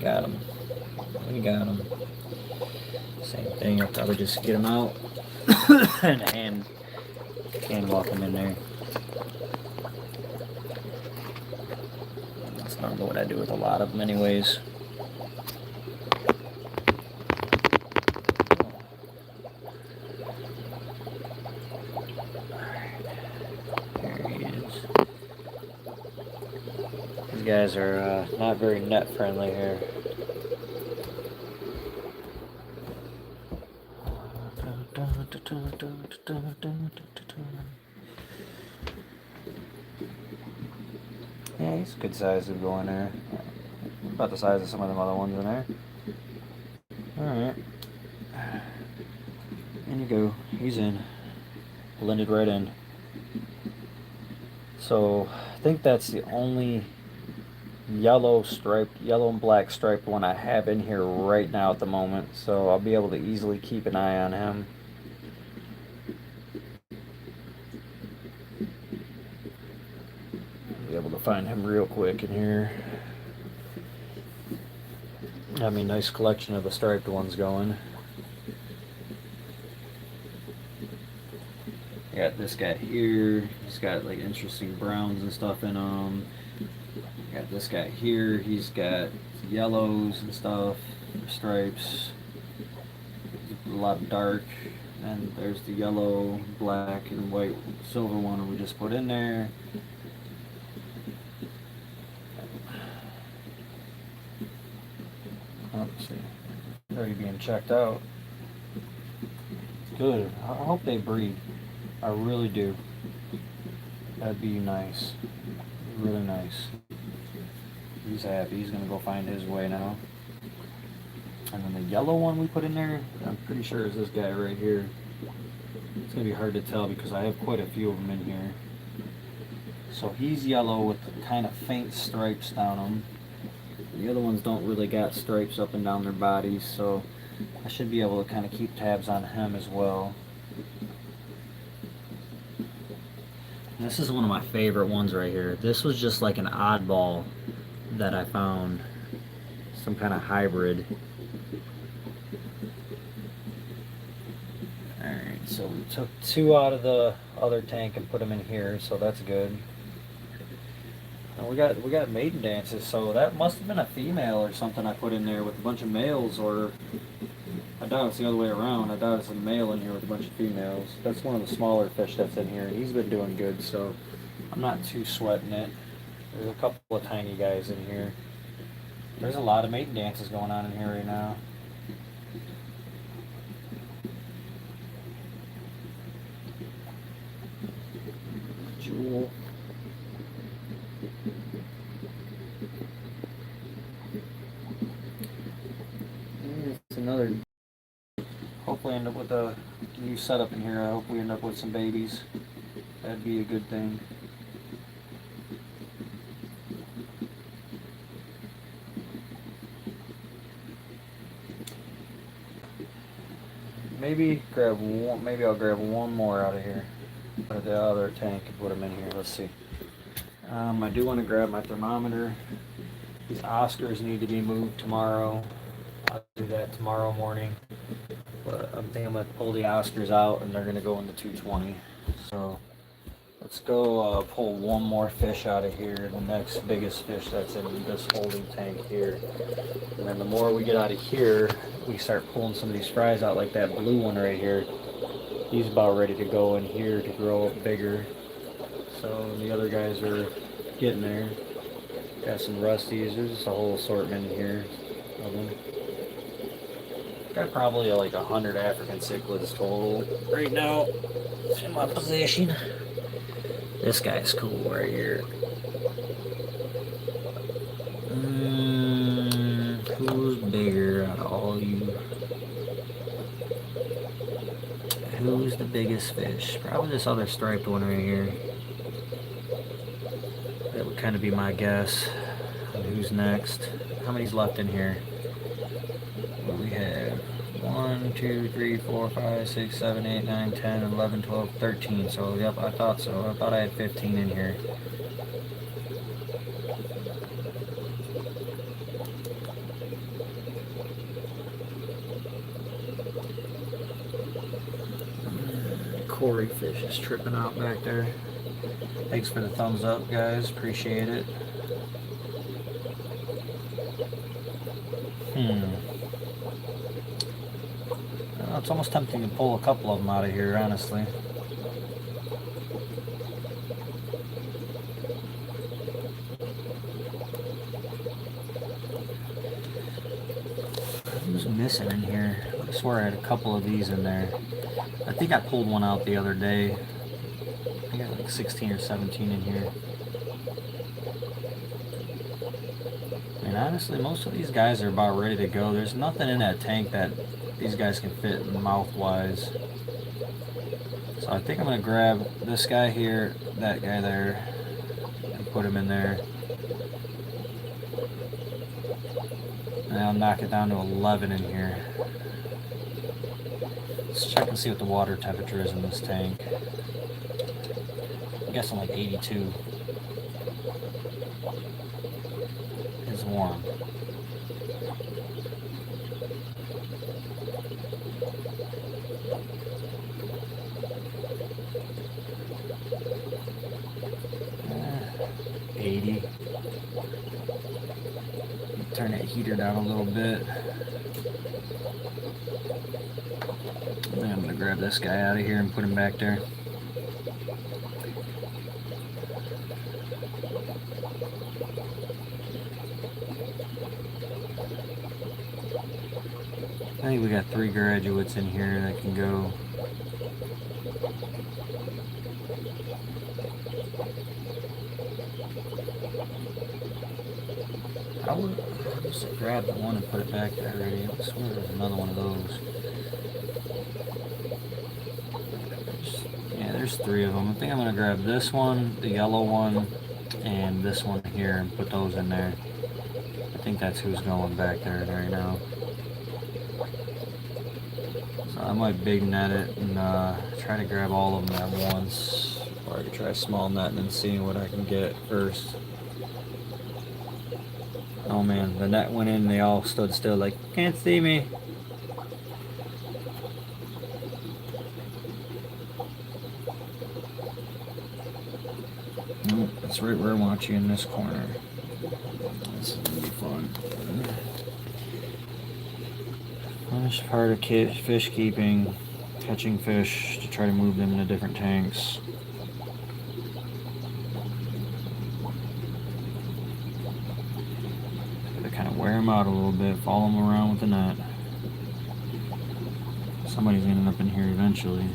A: Got him. We got him. Same thing, I'll probably just get him out and hand walk him in there. That's normally what I do with a lot of them anyways. These guys are not very net friendly here. Yeah, he's a good size to go in there. About the size of some of them other ones in there. Alright. In you go. He's in. Blended right in. So, I think that's the only yellow and black striped one I have in here right now at the moment. So, I'll be able to easily keep an eye on him. Be able to find him real quick in here. I mean, nice collection of the striped ones going. Got this guy here. He's got like interesting browns and stuff in him. Got this guy here. He's got yellows and stuff, stripes. A lot of dark. And there's the yellow, black, and white, silver one we just put in there. Let's see. They're already being checked out. Good. I hope they breed. I really do. That'd be nice. Really nice. He's happy. He's gonna go find his way now. And then the yellow one we put in there, I'm pretty sure is this guy right here. It's gonna be hard to tell because I have quite a few of them in here. So he's yellow with the kind of faint stripes down them. The other ones don't really got stripes up and down their bodies, so I should be able to kind of keep tabs on him as well. And this is one of my favorite ones right here. This was just like an oddball that I found. Some kind of hybrid. Alright, so we took two out of the other tank and put them in here, so that's good. And we got maiden dances, so that must have been a female or something I put in there with a bunch of males, or I doubt it's the other way around. I doubt it's a male in here with a bunch of females. That's one of the smaller fish that's in here. He's been doing good, so I'm not too sweating it. There's a couple of tiny guys in here. There's a lot of maiden dances going on in here right now. Jewel. It's another. Hopefully end up with a new setup in here. I hope we end up with some babies. That'd be a good thing. Maybe I'll grab one more out of here. Out of the other tank and put them in here. Let's see. I do want to grab my thermometer. These Oscars need to be moved tomorrow. I'll do that tomorrow morning.
B: But I'm thinking I'm gonna pull the Oscars out and they're gonna go into 220. So let's go pull one more fish out of here, the next biggest fish that's in this holding tank here. And then the more we get out of here, we start pulling some of these fries out, like that blue one right here. He's about ready to go in here to grow up bigger. So the other guys are getting there. Got some rusties. There's just a whole assortment in here of them. Got probably like 100 African cichlids total right now in my possession. This guy's cool right here. Who's bigger out of all you? Who's the biggest fish? Probably this other striped one right here. That would kind of be my guess. And who's next? How many's left in here? What do we have? 1, 2, 3, 4, 5, 6, 7, 8, 9, 10, 11, 12, 13. So, yep, I thought so. I thought I had 15 in here. Cory fish is tripping out back there. Thanks for the thumbs up, guys. Appreciate it. It's almost tempting to pull a couple of them out of here, honestly. Who's missing in here? I swear I had a couple of these in there. I think I pulled one out the other day. I got like 16 or 17 in here. And honestly, most of these guys are about ready to go. There's nothing in that tank that these guys can fit mouth-wise. So I think I'm going to grab this guy here, that guy there, and put him in there. And I'll knock it down to 11 in here. Let's check and see what the water temperature is in this tank. I'm guessing like 82. It's warm. Turn that heater down a little bit. And then I'm going to grab this guy out of here and put him back there. I think we got 3 graduates in here that can go. I would just grab the one and put it back there already. I swear there's another one of those. Yeah, there's 3 of them. I think I'm going to grab this one, the yellow one, and this one here and put those in there. I think that's who's going back there right now. So I might big net it and try to grab all of them at once. Or I could try small netting and seeing what I can get first. Oh man, the net went in and they all stood still like, can't see me. Oh, that's right where I want you, in this corner. This is gonna be fun. Funnest part of fish keeping, catching fish to try to move them into different tanks. Wear them out a little bit, follow them around with the net. Somebody's gonna end up in here eventually.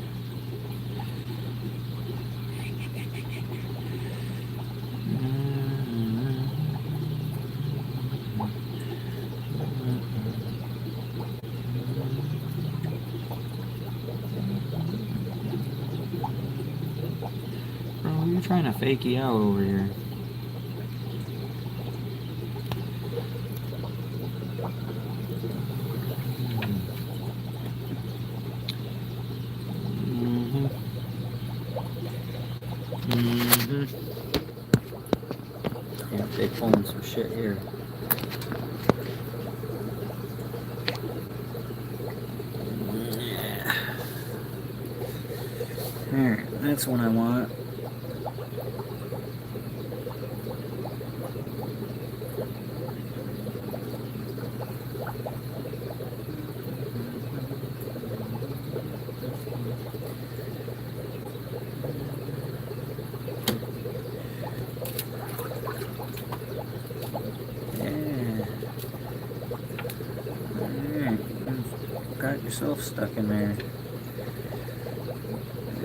B: Bro, you're trying to fake you out over here. Yeah, they pulling some shit here.
A: Alright, that's one I want. Got yourself stuck in there.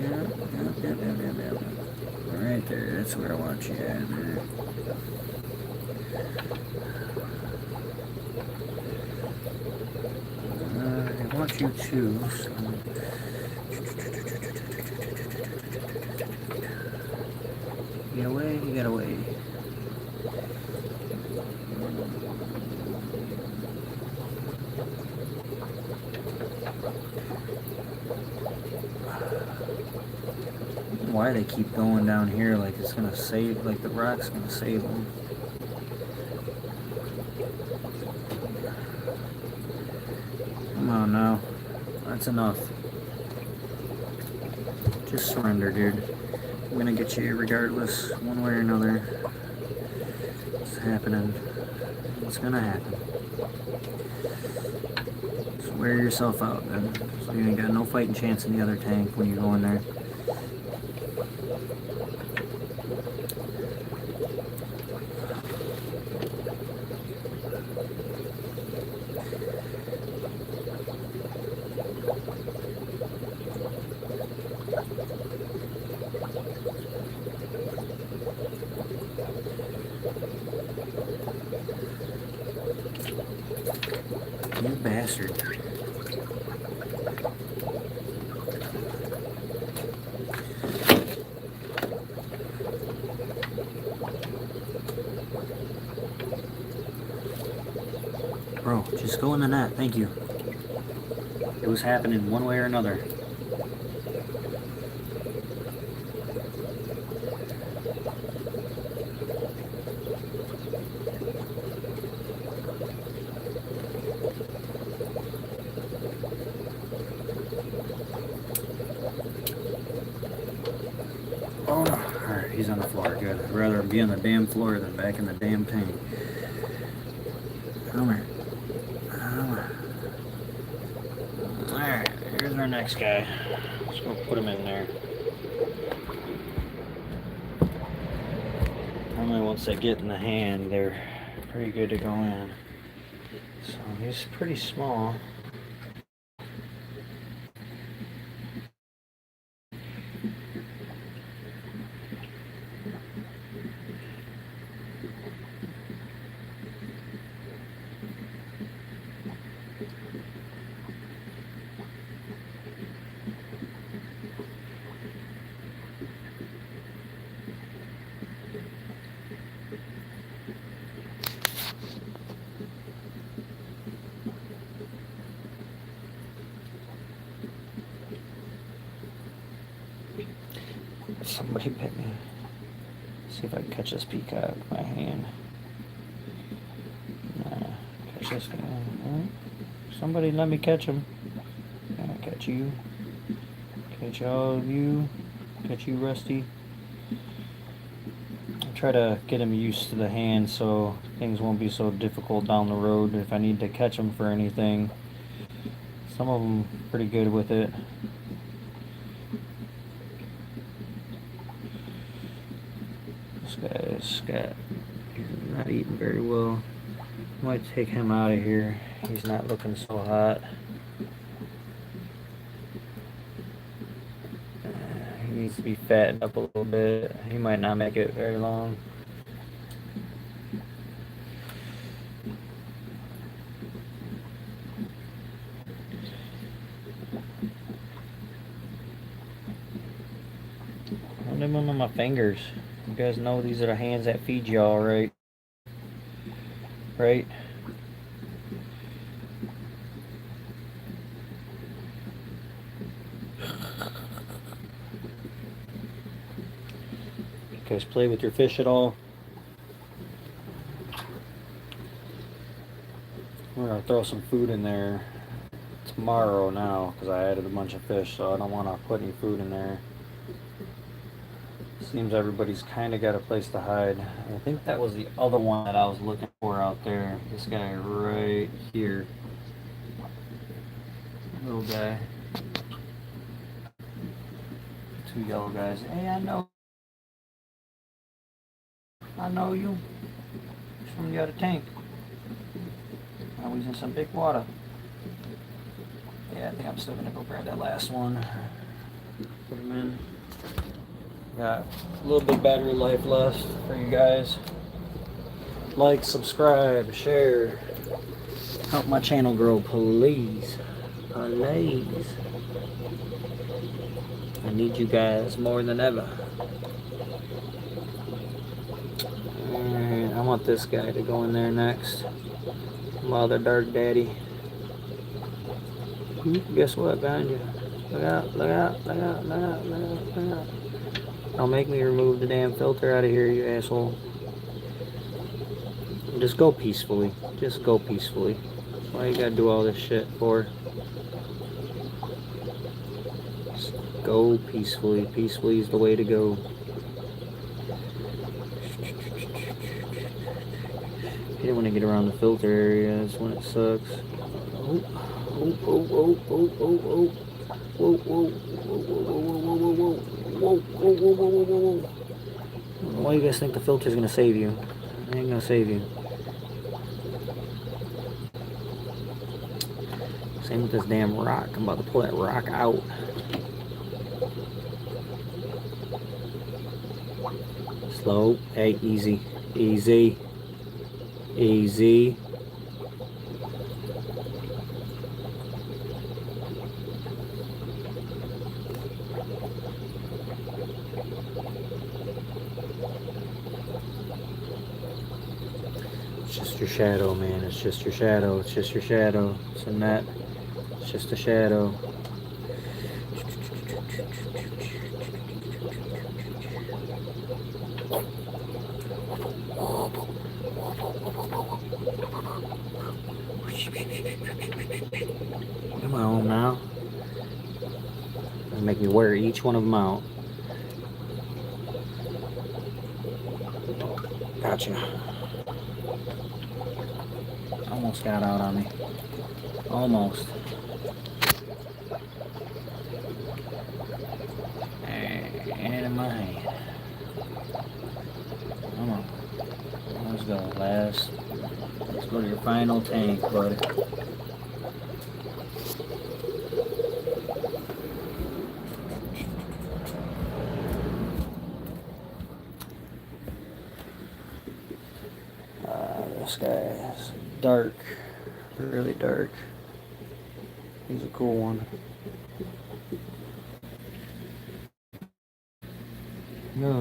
A: Yep. Right there, that's where I want you at. I want you to. So. Get away, you got away. Why they keep going down here like it's gonna save, like the rock's gonna save them. Come on now, that's enough. Just surrender, dude. I'm gonna get you regardless, one way or another. It's happening. It's gonna happen. Just wear yourself out, then. So you ain't got no fighting chance in the other tank when you go in there. You bastard. Bro, just go in the net, thank you. It was happening one way or another. Oh no. Alright, he's on the floor. Good. I'd rather be on the damn floor than back in the damn tank. Come here. Alright, here's our next guy. Let's go put him in there. Normally once they get in the hand, they're pretty good to go in. So he's pretty small. Somebody bit me. See if I can catch this peacock with my hand. Nah, catch this guy. Right. Somebody let me catch him. I'll catch you. Catch all of you. Catch you, Rusty. I'll try to get him used to the hand so things won't be so difficult down the road if I need to catch him for anything. Some of them pretty good with it. This guy, he's not eating very well. Might take him out of here. He's not looking so hot. He needs to be fattened up a little bit. He might not make it very long. I'm doing them on my fingers. You guys know these are the hands that feed y'all, right? Right? You guys play with your fish at all? We're gonna throw some food in there tomorrow now because I added a bunch of fish, so I don't want to put any food in there. Seems everybody's kind of got a place to hide. I think that was the other one that I was looking for out there. This guy right here. Little guy. Two yellow guys. Hey, I know you. From the other tank. I was in some big water. Yeah, I think I'm still gonna go grab that last one. Put him in. Got a little bit of battery life left for you guys. Like, subscribe, share. Help my channel grow, please. Please. I need you guys more than ever. Alright, I want this guy to go in there next. Mother Dark Daddy. Guess what? Behind you. Look out, look out, look out, look out, look out, look out. Don't make me remove the damn filter out of here, you asshole. Just go peacefully. Just go peacefully. Why you gotta do all this shit for? Just go peacefully. Peacefully is the way to go. I hate when I get around the filter area. That's when it sucks. Oh, oh, oh, oh, oh, oh, oh. Whoa, whoa, whoa, whoa, whoa, whoa, whoa, whoa, whoa, whoa, whoa, whoa, whoa, whoa. Why do you guys think the filter's gonna save you? It ain't gonna save you. Same with this damn rock. I'm about to pull that rock out. Slow. Hey, easy. Easy. Easy. It's just your shadow, man. It's just your shadow. It's just your shadow. It's a net. It's just a shadow. Come on now. Make me wear each one of them out. Gotcha. Almost got out on me. Almost. And in my hand. Come on. Let's go, last. Let's go to your final tank, buddy. This guy is dark, really dark. He's a cool one.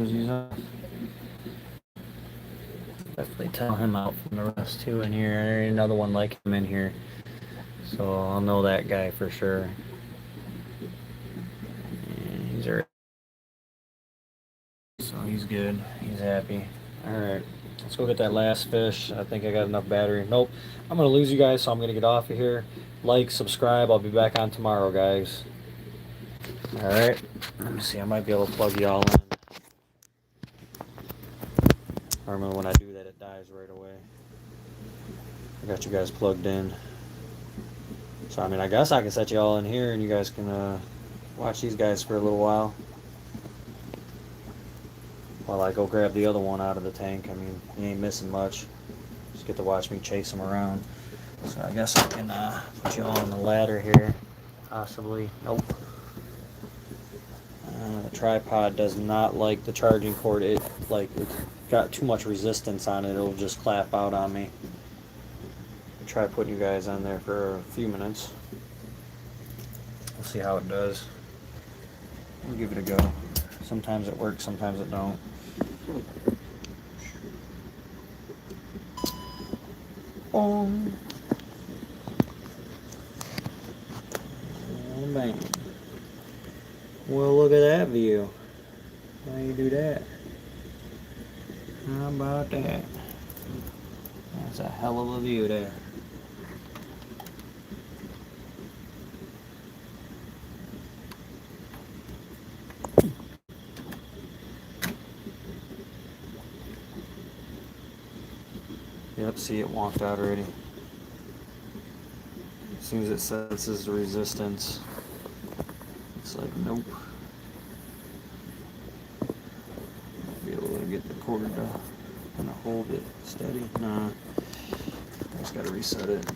A: He's up. Definitely tell him out from the rest too in here. There ain't another one like him in here, so I'll know that guy for sure. And he's already, so he's good. He's happy. All right. Let's go get that last fish. I think I got enough battery. Nope. I'm going to lose you guys, so I'm going to get off of here. Like, subscribe. I'll be back on tomorrow, guys. Alright. Let me see. I might be able to plug y'all in. I remember when I do that, it dies right away. I got you guys plugged in. So, I mean, I guess I can set you all in here, and you guys can watch these guys for a little while. While I go grab the other one out of the tank. I mean, you ain't missing much. Just get to watch me chase them around. So I guess I can put you all on the ladder here. Possibly. Nope. The tripod does not like the charging cord. It's got too much resistance on it. It'll just clap out on me. I'll try putting you guys on there for a few minutes. We'll see how it does. We'll give it a go. Sometimes it works, sometimes it don't. Oh man. Well, look at that view. How you do that? How about that? That's a hell of a view there.
B: See, it walked out already. As soon as it senses the resistance, it's like, nope. Be able to get the cord to kind of hold it steady. Nah, I just gotta reset it.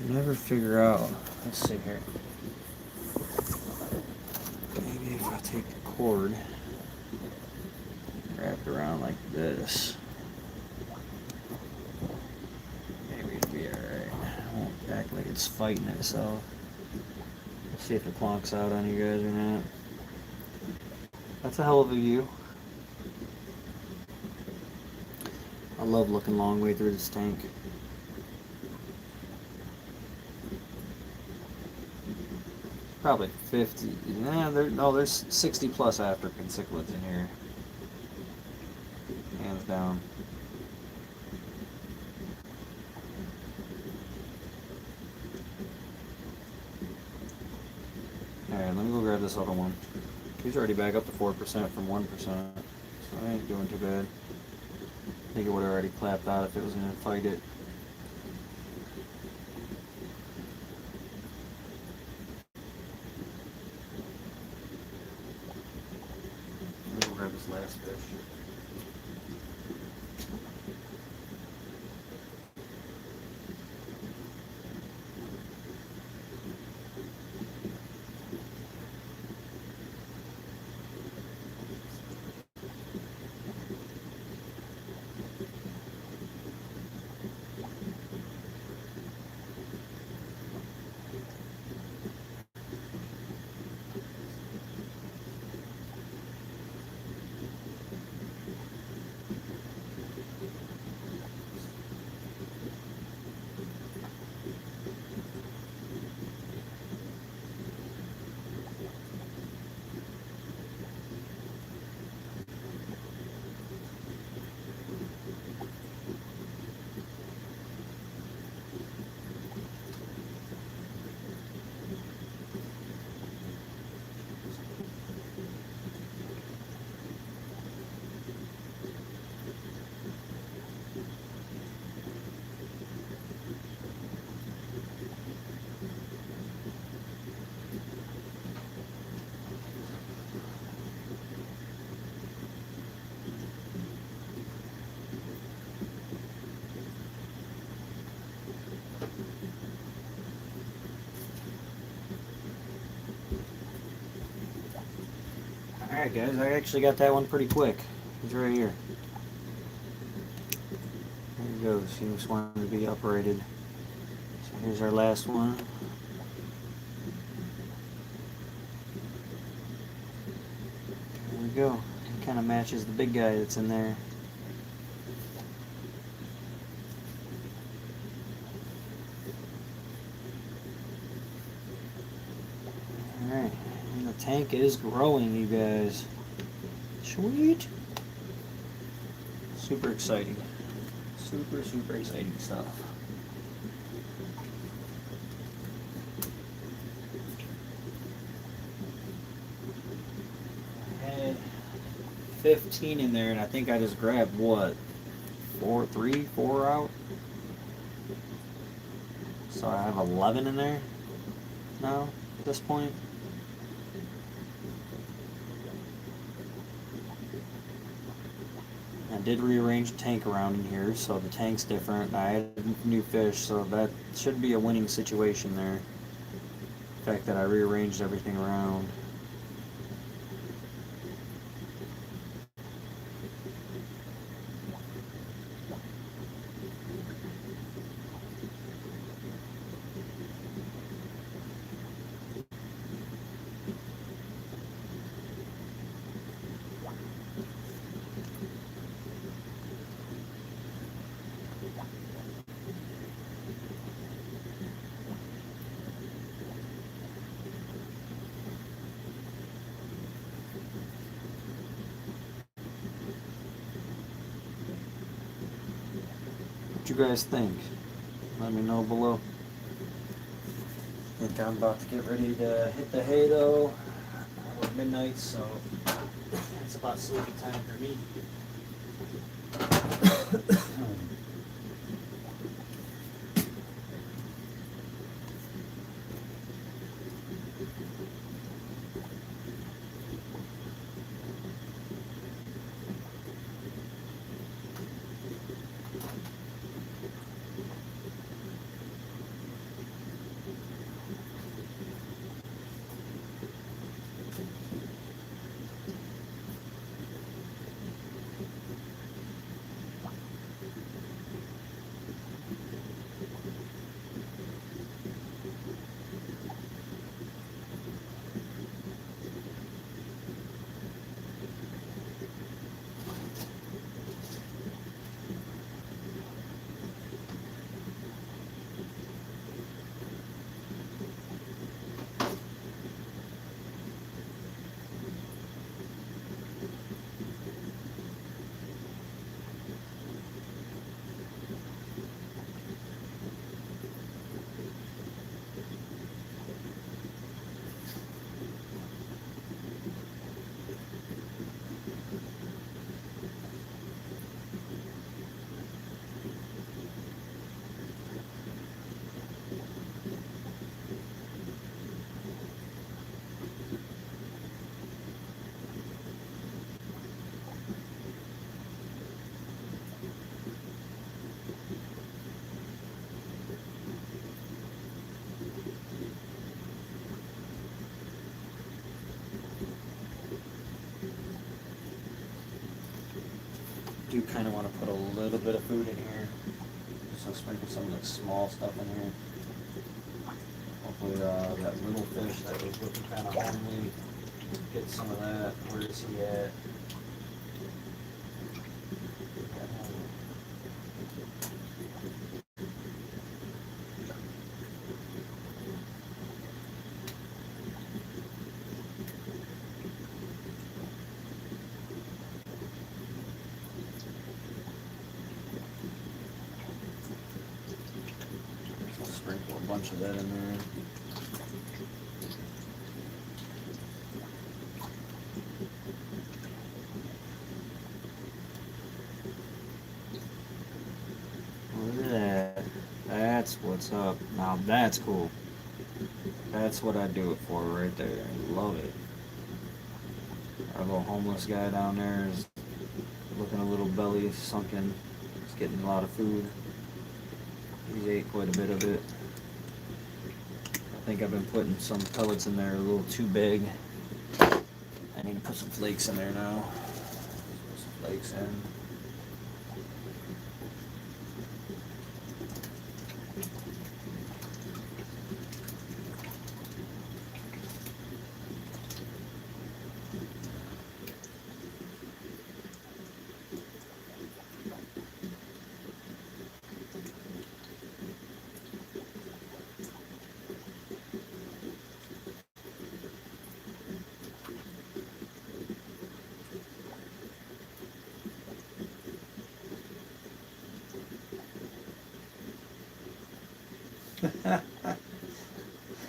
B: Never figure out. Let's see here. Maybe if I take the cord, wrap it around like this, maybe it'll be alright. It won't act like it's fighting itself. Let's see if it plonks out on you guys or not. That's a hell of a view. I love looking long way through this tank. Probably 50. Nah, there's 60 plus African cichlids in here. Hands down. Alright, let me go grab this other one. He's already back up to 4% from 1%, so I ain't doing too bad. I think it would have already clapped out if it was going to fight it. Let me go grab this last fish. Alright guys, I actually got that one pretty quick. He's right here. There he goes. He just wanted to be uprated. So here's our last one. There we go. He kind of matches the big guy that's in there. Alright. And the tank is growing, you guys. Sweet. Super exciting. Super, super exciting stuff. I had 15 in there, and I think I just grabbed what? 4 out? So I have 11 in there now at this point. I did rearrange the tank around in here, so the tank's different. I added new fish, so that should be a winning situation there. The fact that I rearranged everything around. What you guys think? let me know below. I think I'm about to get ready to hit the hay though. We're midnight, so it's about sleepy time for me. Do kind of want to put a little bit of food in here. So sprinkle some of the small stuff in here. Hopefully that little fish that was looking kind of homely, get some of that. Where is he at? I'll sprinkle a bunch of that in there. Look at that. That's what's up. Now that's cool. That's what I do it for right there. I love it. Our little homeless guy down there is looking a little belly sunken. He's getting a lot of food. He's ate quite a bit of it. I think I've been putting some pellets in there a little too big. I need to put some flakes in there now. Put some flakes in.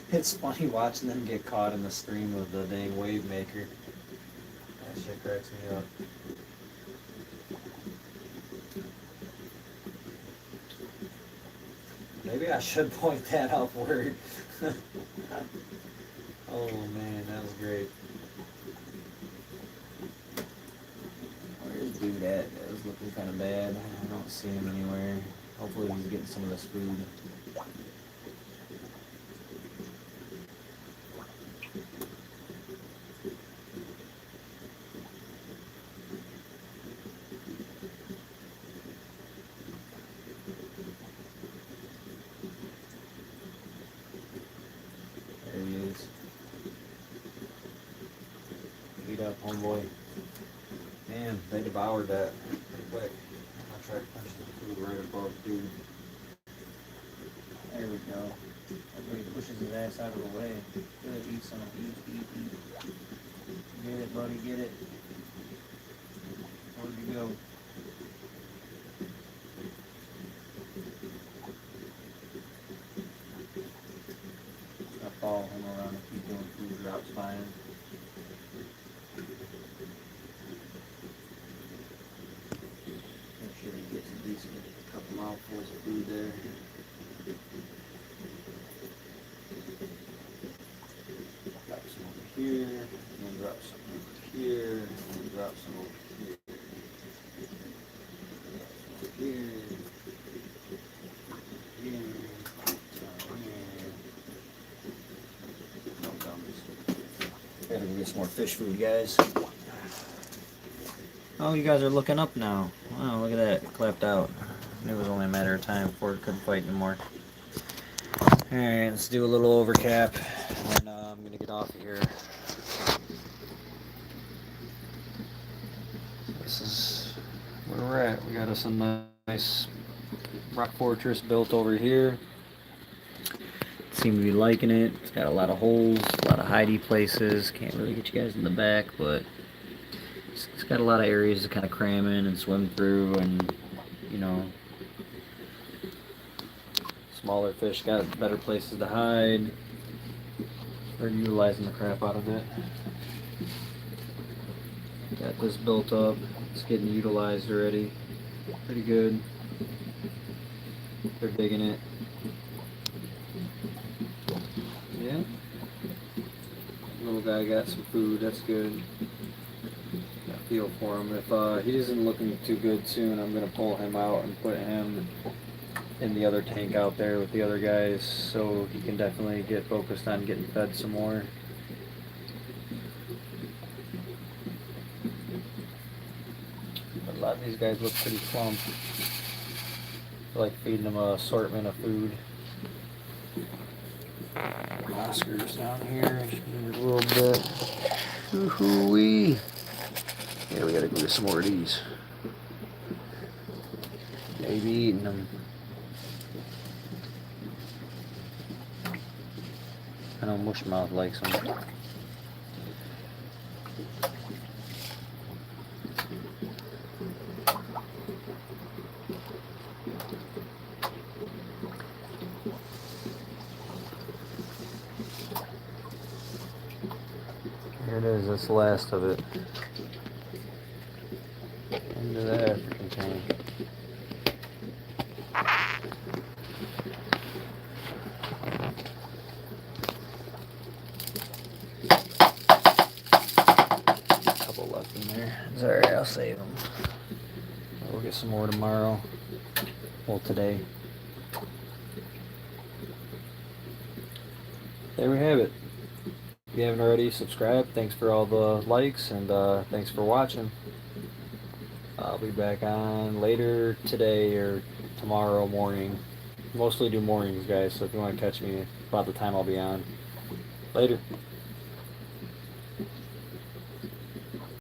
B: It's funny watching them get caught in the stream of the dang wave maker. That shit cracks me up. Maybe I should point that upward. Oh man, that was great. Where's dude at? That was looking kind of bad. I don't see him anywhere. Hopefully he's getting some of this food. There he is. Eat up, homeboy. Man, they devoured that pretty quick. I tried to punch the food right above dude. There we go. Everybody pushes his ass out of the way. Good, eat some. Eat. Get it, buddy, get it. Where'd you go? follow him around and keep doing food drops by him. Make sure he gets at least a couple mouthfuls of food there. Drop some over here, and then drop some over here, and then drop some over here. Drop some over here. Gotta go get some more fish food, guys. Oh, you guys are looking up now. Wow, look at that. It clapped out. It was only a matter of time before it couldn't fight anymore. Alright, let's do a little overcap, and I'm gonna get off of here. This is where we're at. We got us a nice rock fortress built over here. Seem to be liking it. It's got a lot of holes, a lot of hidey places. Can't really get you guys in the back, but it's got a lot of areas to kind of cram in and swim through, and you know, smaller fish got better places to hide. They're utilizing the crap out of it. Got this built up. It's getting utilized already. Pretty good. They're digging it. Yeah. Little guy got some food. That's good. Got a feel for him. If he isn't looking too good soon, I'm gonna pull him out and put him in the other tank out there with the other guys, so he can definitely get focused on getting fed some more. But a lot of these guys look pretty plump. I like feeding them an assortment of food. Oscar's down here, just give it a little bit. Woo-hoo-wee. Yeah, we gotta go get some more of these. They be eating them. I know Mushmouth likes them. Here it is, that's the last of it. Into the African tank. Couple left in there. It's alright, I'll save them. We'll get some more tomorrow. Well, today. There we have it. If you haven't already, subscribe. Thanks for all the likes, and thanks for watching. I'll be back on later today or tomorrow morning. Mostly do mornings, guys, so if you want to catch me about the time I'll be on. Later.